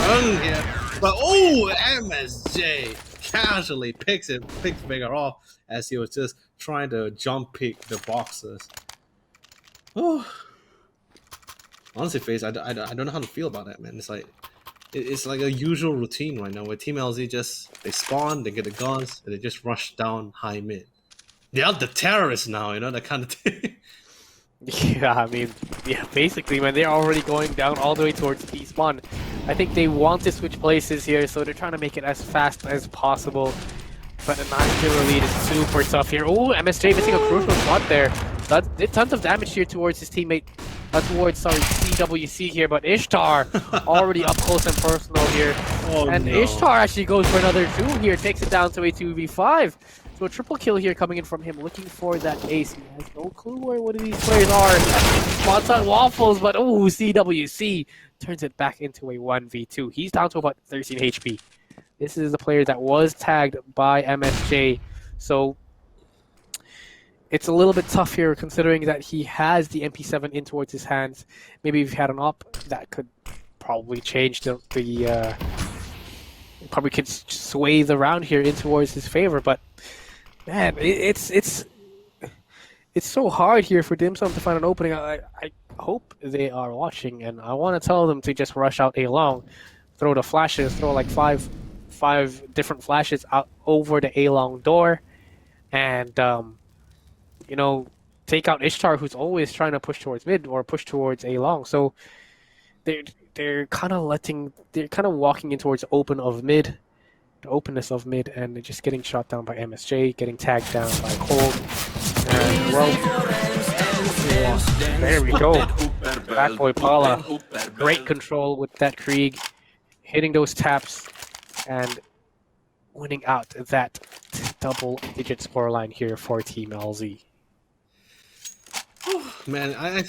here. But oh, MSJ casually picks Vega off as he was just trying to jump pick the boxes. Oh, honestly, FaZe, I don't know how to feel about that, man. It's like a usual routine right now where Team LZ they spawn, they get the guns, and they just rush down high mid. They are the terrorists now, that kind of thing. Yeah, I mean, yeah, basically, man, they're already going down all the way towards B spawn. I think they want to switch places here, so they're trying to make it as fast as possible. But the 9-0 lead is super tough here. Oh, MSJ missing a crucial shot there. That did tons of damage here towards his teammate. Towards CWC here, but Ishtar already up close and personal here. Oh, and no. Ishtar actually goes for another 2 here, takes it down to a 2v5. So a triple kill here coming in from him, looking for that ace. He has no clue where one of these players are. Spots on waffles, but oh, CWC turns it back into a 1v2. He's down to about 13 HP. This is the player that was tagged by MSJ. So it's a little bit tough here considering that he has the MP7 in towards his hands. Maybe if he had an op, that could probably change probably could sway the round here in towards his favor. But man, it's so hard here for Dim Sum to find an opening. I hope they are watching, and I want to tell them to just rush out A long, throw the flashes, throw like five different flashes out over the A long door, and take out Ishtar, who's always trying to push towards mid or push towards A long. So they're kind of walking in towards the openness of mid, and they're just getting shot down by MSJ, getting tagged down by Cold. And well, there we go. Backboy Paula, great control with that Krieg, hitting those taps and winning out that double-digit scoreline here for Team LZ. Man, I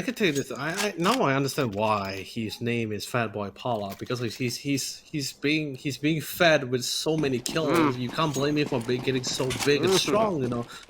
could tell you this. Now I understand why his name is Fatboy Paula, because he's being fed with so many kills. You can't blame him for getting so big and strong.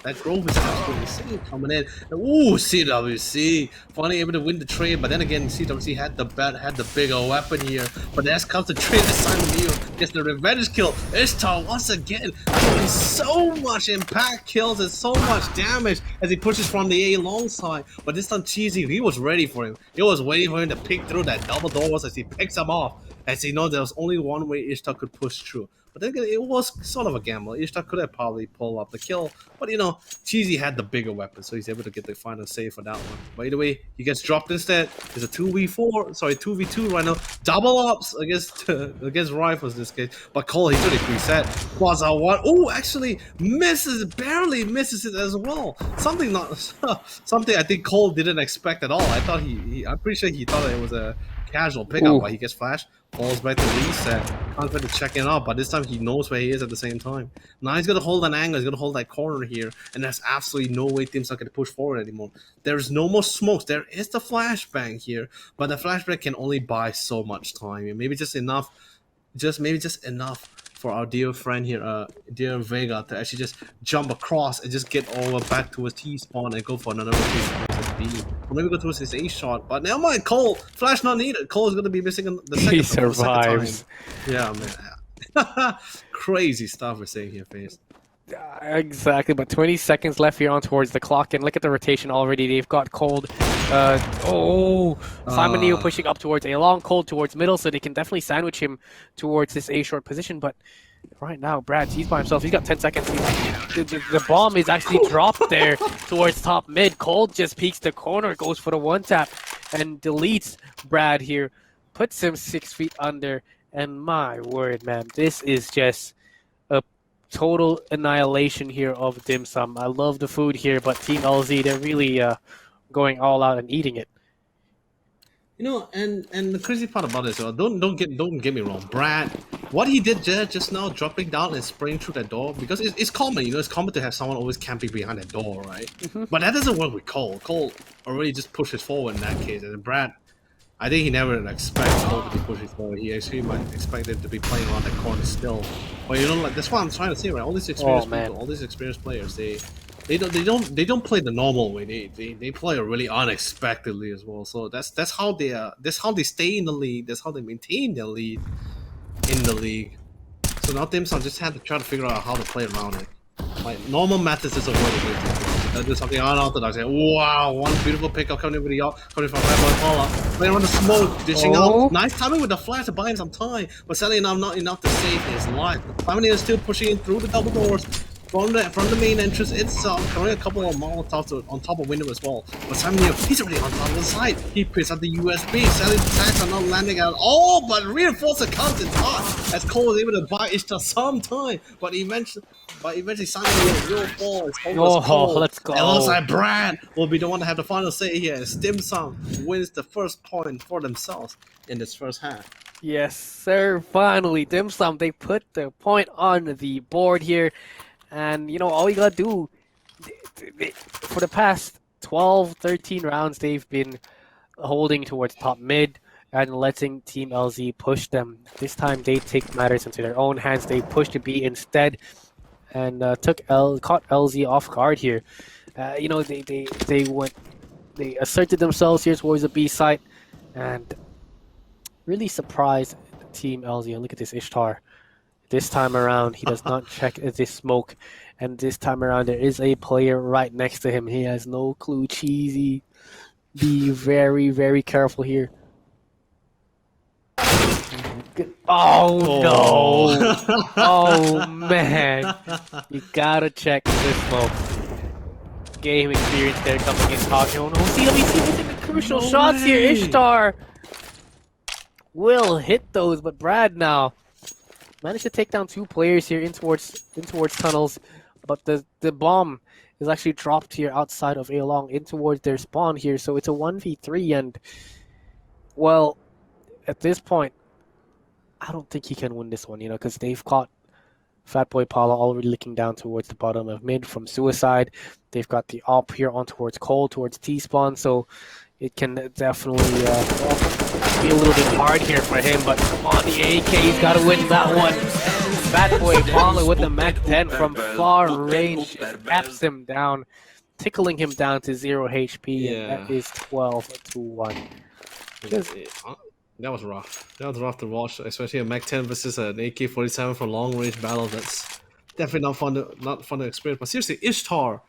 That growth is absolutely insane coming in. Ooh, CWC finally able to win the trade, but then again, CWC had the bigger weapon here. But that's comes the trade. Simon Neo gets the revenge kill. Ishtar once again doing so much impact kills and so much damage as he pushes from the A long side. But this time Cheesy, he was ready for him. He was waiting for him to pick through that double doors as he picks him off. As he knows there was only one way Ishtar could push through. But then again, it was sort of a gamble. Ishtar could have probably pulled up the kill. But Cheesy had the bigger weapon, so he's able to get the final save for that one. By the way, he gets dropped instead. There's a 2v2 right now. Double ops against Rifles in this case. But Cole, he's really preset. Was a one. Oh, actually barely misses it as well. Something I think Cole didn't expect at all. I thought I'm pretty sure he thought it was a casual pickup, but he gets flashed, falls back to reset, confident to check it out, but this time he knows where he is at the same time. Now he's gonna hold an angle, he's gonna hold that corner here, and there's absolutely no way Team's not gonna push forward anymore. There's no more smokes. There is the flashbang here, but the flashbang can only buy so much time. Maybe just enough for our dear friend here, dear Vega, to actually just jump across and just get over back to his T spawn and go for another rotation towards his B. Or maybe go towards his A shot. But never mind, Cole, flash not needed. Cole is going to be missing the second, He survives. Yeah, man. Crazy stuff we're saying here, FaZe. Exactly, but 20 seconds left here on towards the clock, and look at the rotation already. They've got Cold. Simon Neo pushing up towards A long, Cold towards middle, so they can definitely sandwich him towards this A short position. But right now, he's by himself. He's got 10 seconds. The bomb is actually dropped there towards top mid. Cold just peeks the corner, goes for the one tap, and deletes Brad here, puts him 6 feet under. And my word, man, this is just a total annihilation here of Dim Sum. I love the food here, but Team LZ, they're really going all out and eating it. You know, and the crazy part about this, don't get me wrong, Brad. What he did there just now, dropping down and spraying through that door, because it's common, you know, it's common to have someone always camping behind that door, right? Mhm. But that doesn't work with Cole. Cole already just pushes forward in that case, and Brad, I think he never expect Cole to be pushing forward. He actually might expect him to be playing around that corner still. But you know, like that's what I'm trying to say, right? All these experienced Oh man. people, all these experienced players, they don't play the normal way. They play really unexpectedly as well. So that's how they that's how they stay in the league. That's how they maintain their lead in the league. So now Dim Sum just had to try to figure out how to play around it. Like normal methods is a way to do it. Do something unorthodox. Wow, one beautiful pickup coming with the coming from Red Boy Paula. Playing around the smoke, dishing Oh. out. Nice timing with the flash to buy him some time, but sadly enough, not enough to save his life. Simon is still pushing in through the double doors. From the main entrance itself, throwing a couple of Molotovs on top of window as well. But Simon here, he's already on top of the side. He picks up the USB. Sadly, the attacks are not landing at all, but reinforce the counter touch as Cole is able to buy Ishtar some time. But eventually Simon will fall as Cole was Cole. Let's go. It looks like Brad will be the one to have the final say here as Dim Sum wins the first point for themselves in this first half. Yes, sir. Finally, Dim Sum, they put the point on the board here. And, you know, all you gotta do, for the past 12, 13 rounds, they've been holding towards top mid and letting Team LZ push them. This time, they take matters into their own hands. They pushed to B instead and caught LZ off guard here. You know, they asserted themselves here towards the B site and really surprised Team LZ. Look at this Ishtar. This time around, he does not check this smoke. And this time around, there is a player right next to him. He has no clue. Cheesy. Be very, very careful here. Oh, no. Oh, man. You gotta check this smoke. Game experience there coming in talking. Oh, no. See, let me see the crucial shots here. Ishtar will hit those, but Brad now managed to take down 2 players here in towards tunnels, but the bomb is actually dropped here outside of A Long in towards their spawn here, so it's a 1v3 and well, at this point, I don't think he can win this one, you know, because they've caught Fatboy Paula already looking down towards the bottom of mid from Suicide. They've got the op here on towards Cole, towards T-spawn, so it can definitely be a little bit hard here for him, but come on, the AK, he's got to win that one. Fatboy Paula with the Mac 10 from far range taps him down, tickling him down to 0 HP, and that is 12-1. That was rough. That was rough to watch, especially a Mac 10 versus an AK-47 for long range battle. That's definitely not fun to experience. But seriously, Ishtar,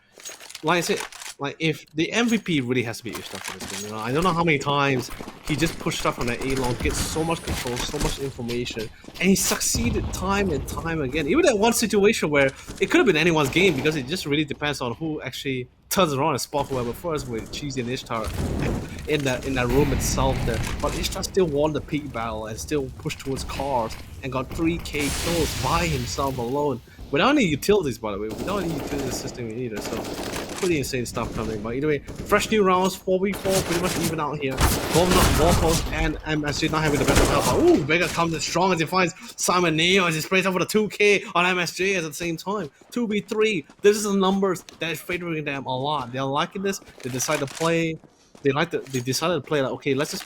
like I said, like if the MVP really has to be Ishtar for this game. You know, I don't know how many times he just pushed up on that A long, gets so much control, so much information, and he succeeded time and time again. Even that one situation where it could have been anyone's game because it just really depends on who actually turns around and spot whoever first with Cheesy and Ishtar in that room itself there. But Ishtar still won the peak battle and still pushed towards cars and got 3k kills by himself alone. Without any utilities, by the way, without any utility system either, so pretty insane stuff coming. But either way, fresh new rounds, 4v4, pretty much even out here. Both Waffles and MSG not having the best of health. But ooh, Vega comes in strong as he finds Simon Neo as he sprays up with a 2k on MSG at the same time. 2v3, this is the numbers that is favoring them a lot. They're liking this, they decide to play. They decided to play like, okay, let's just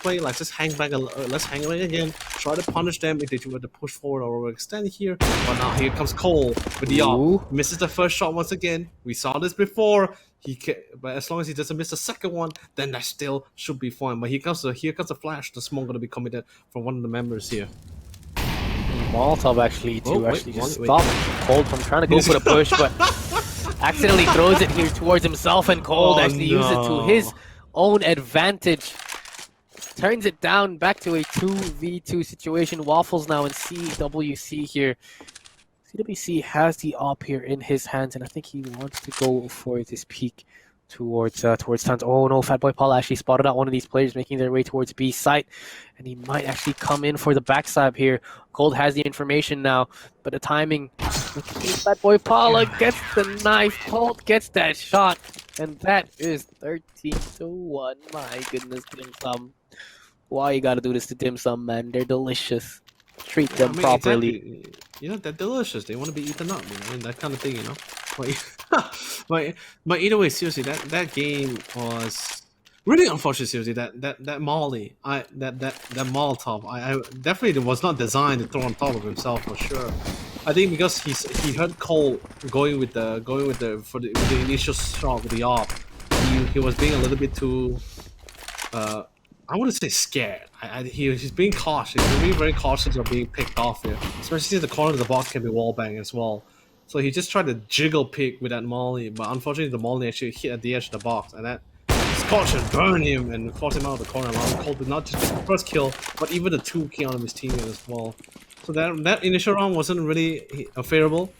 hang back again, try to punish them if they were to push forward or overextend here. But now here comes Cole with the op, misses the first shot once again. We saw this before. But as long as he doesn't miss the second one, then that still should be fine. But here comes the flash. The smoke gonna be committed from one of the members here. Molotov actually stop Cold from trying to go for the push, but accidentally throws it here towards himself, and Cold actually uses it to his own advantage. Turns it down back to a 2v2 situation. Waffles now in CWC here. CWC has the op here in his hands, and I think he wants to go for this peek towards Tons. Oh no, Fatboy Paul actually spotted out one of these players making their way towards B site, and he might actually come in for the backstab here. Cold has the information now, but the timing. Fatboy Paula gets the knife. Cold gets that shot, and that is 13-1. My goodness, Dim Sum. Why you gotta do this to dim sum, man? They're delicious. Treat Yeah, I them mean, properly. exactly. You know, they're delicious. They want to be eaten up, and that kind of thing, But, but either way, seriously, that game was really unfortunate. Seriously, that Molly, that Molotov, I definitely was not designed to throw on top of himself for sure. I think because he heard Cole with the initial shot with the op, he was being a little bit too uh, I wouldn't say scared. He's being cautious. He's being very cautious of being picked off here, especially since the corner of the box can be wall bang as well. So he just tried to jiggle pick with that molly, but unfortunately the molly actually hit at the edge of the box, and that Scott should burn him and force him out of the corner, allowing Cole to not just get the first kill, but even the 2 kill on his teammate as well. So that initial round wasn't really favorable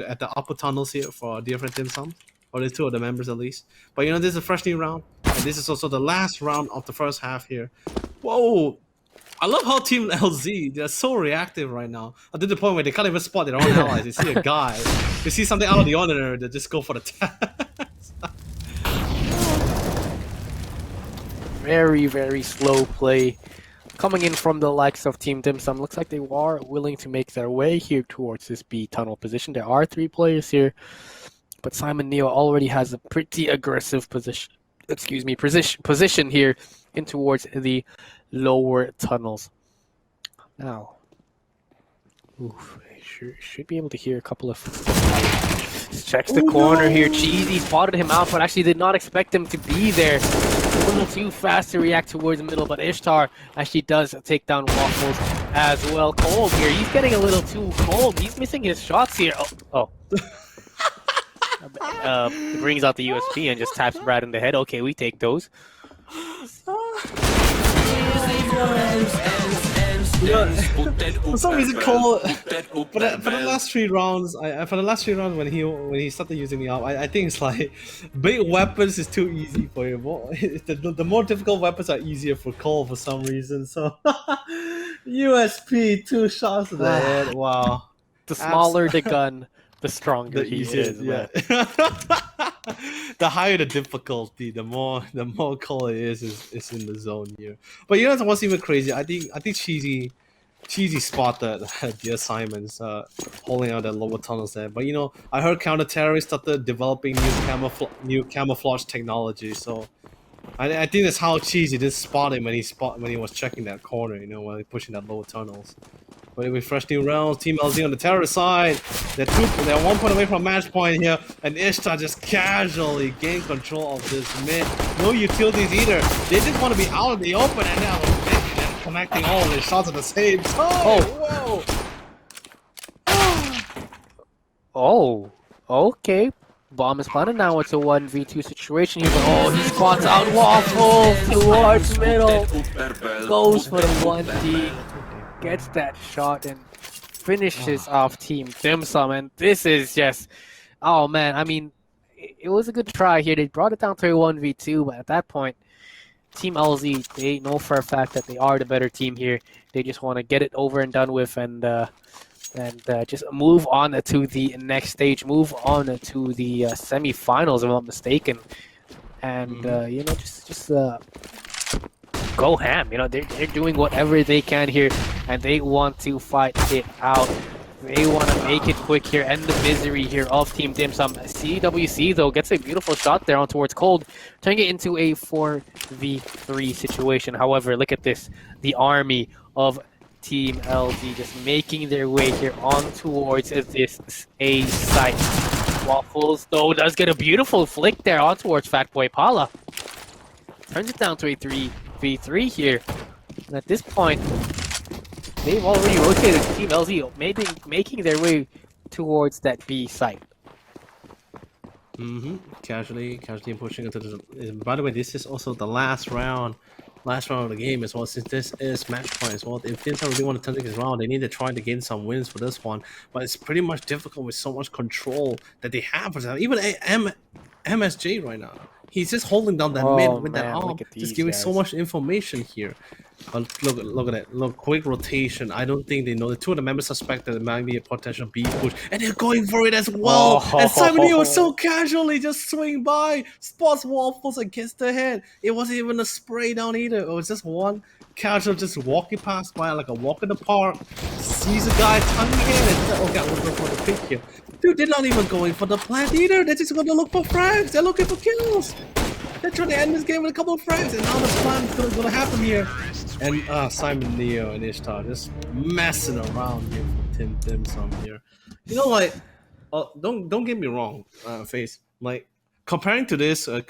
at the upper tunnels here for different Dim Sums, or the 2 of the members at least. But this is a fresh new round, and this is also the last round of the first half here. Whoa! I love how Team LZ, they're so reactive right now. Up to the point where they can't even spot their own allies. They see a guy, they see something out of the ordinary, they just go for the test. Very, very slow play. Coming in from the likes of Team Dim Sum, looks like they are willing to make their way here towards this B tunnel position. There are 3 players here, but Simon Neo already has a pretty aggressive position. Position here in towards the lower tunnels. Now, should be able to hear a couple of. Checks the corner here. Cheesy spotted him out, but actually did not expect him to be there. A little too fast to react towards the middle, but Ishtar actually does take down Waffles as well. Cold here. He's getting a little too cold. He's missing his shots here. Oh. Brings out the USP and just taps Brad in the head. Okay, we take those. For some reason, Cole. For the last 3 rounds, when he started using the op, I think it's like big weapons is too easy for him. The more difficult weapons are easier for Cole for some reason. So USP 2 shots to the head. Wow. The smaller the gun, the stronger he is. Yeah. The higher the difficulty, the more Cole is in the zone here. But what's even crazy? I think Cheesy spotted the assignments holding out the lower tunnels there. But I heard counter-terrorists started developing new camouflage technology. So I think that's how Cheesy did spot him when he was checking that corner. While he pushing that lower tunnels. But with fresh new rounds, Team LZ on the terror side, they're 1 point away from match point here, and Ishtar just casually gained control of this mid. No utilities either. They just want to be out in the open, and now they're connecting all of their shots at the same time. Oh, okay. Bomb is planted now. It's a 1v2 situation here. He spots out Waffles towards middle. Goes for the 1D. Gets that shot and finishes off Team Dim Sum. And this is just, oh man, I mean, it was a good try here. They brought it down to a 1v2, but at that point, Team LZ, they know for a fact that they are the better team here. They just want to get it over and done with and just move on to the next stage, move on to the semifinals, if I'm not mistaken. And, just go ham. They're doing whatever they can here, and they want to fight it out. They want to make it quick here, end the misery here of Team Dim Sum. CWC, though, gets a beautiful shot there on towards Cold, turning it into a 4v3 situation. However, look at this. The army of Team LZ just making their way here on towards this A site. Waffles, though, does get a beautiful flick there on towards Fatboy Pala. Turns it down to a 3v3 here. And at this point, they've already rotated Team LZ, making their way towards that B site. Casually pushing into the. By the way, this is also the last round of the game as well. Since this is match point as well, if Dim Sum really want to take this round, they need to try to gain some wins for this one. But it's pretty much difficult with so much control that they have. Even MSJ right now, he's just holding down that mid with that arm, just giving so much information here. But look at that. Look, quick rotation. I don't think they know. The 2 of the members suspect that it might be a potential B push, and they're going for it as well. And Simon was so casually just swing by, spots Waffles and gets the head. It wasn't even a spray down either. It was just one casual, just walking past by like a walk in the park, sees a guy tonguing in and said, okay, I'm gonna go for the pick here. Dude, they're not even going for the plant either. They're just gonna look for frags. They're looking for kills. They're trying to end this game with a couple of frags, and now the plan is gonna happen here. And Simon Neo and Ishtar just messing around here for Tim Dim Sum here. You know, like, don't get me wrong, Face. Like comparing to this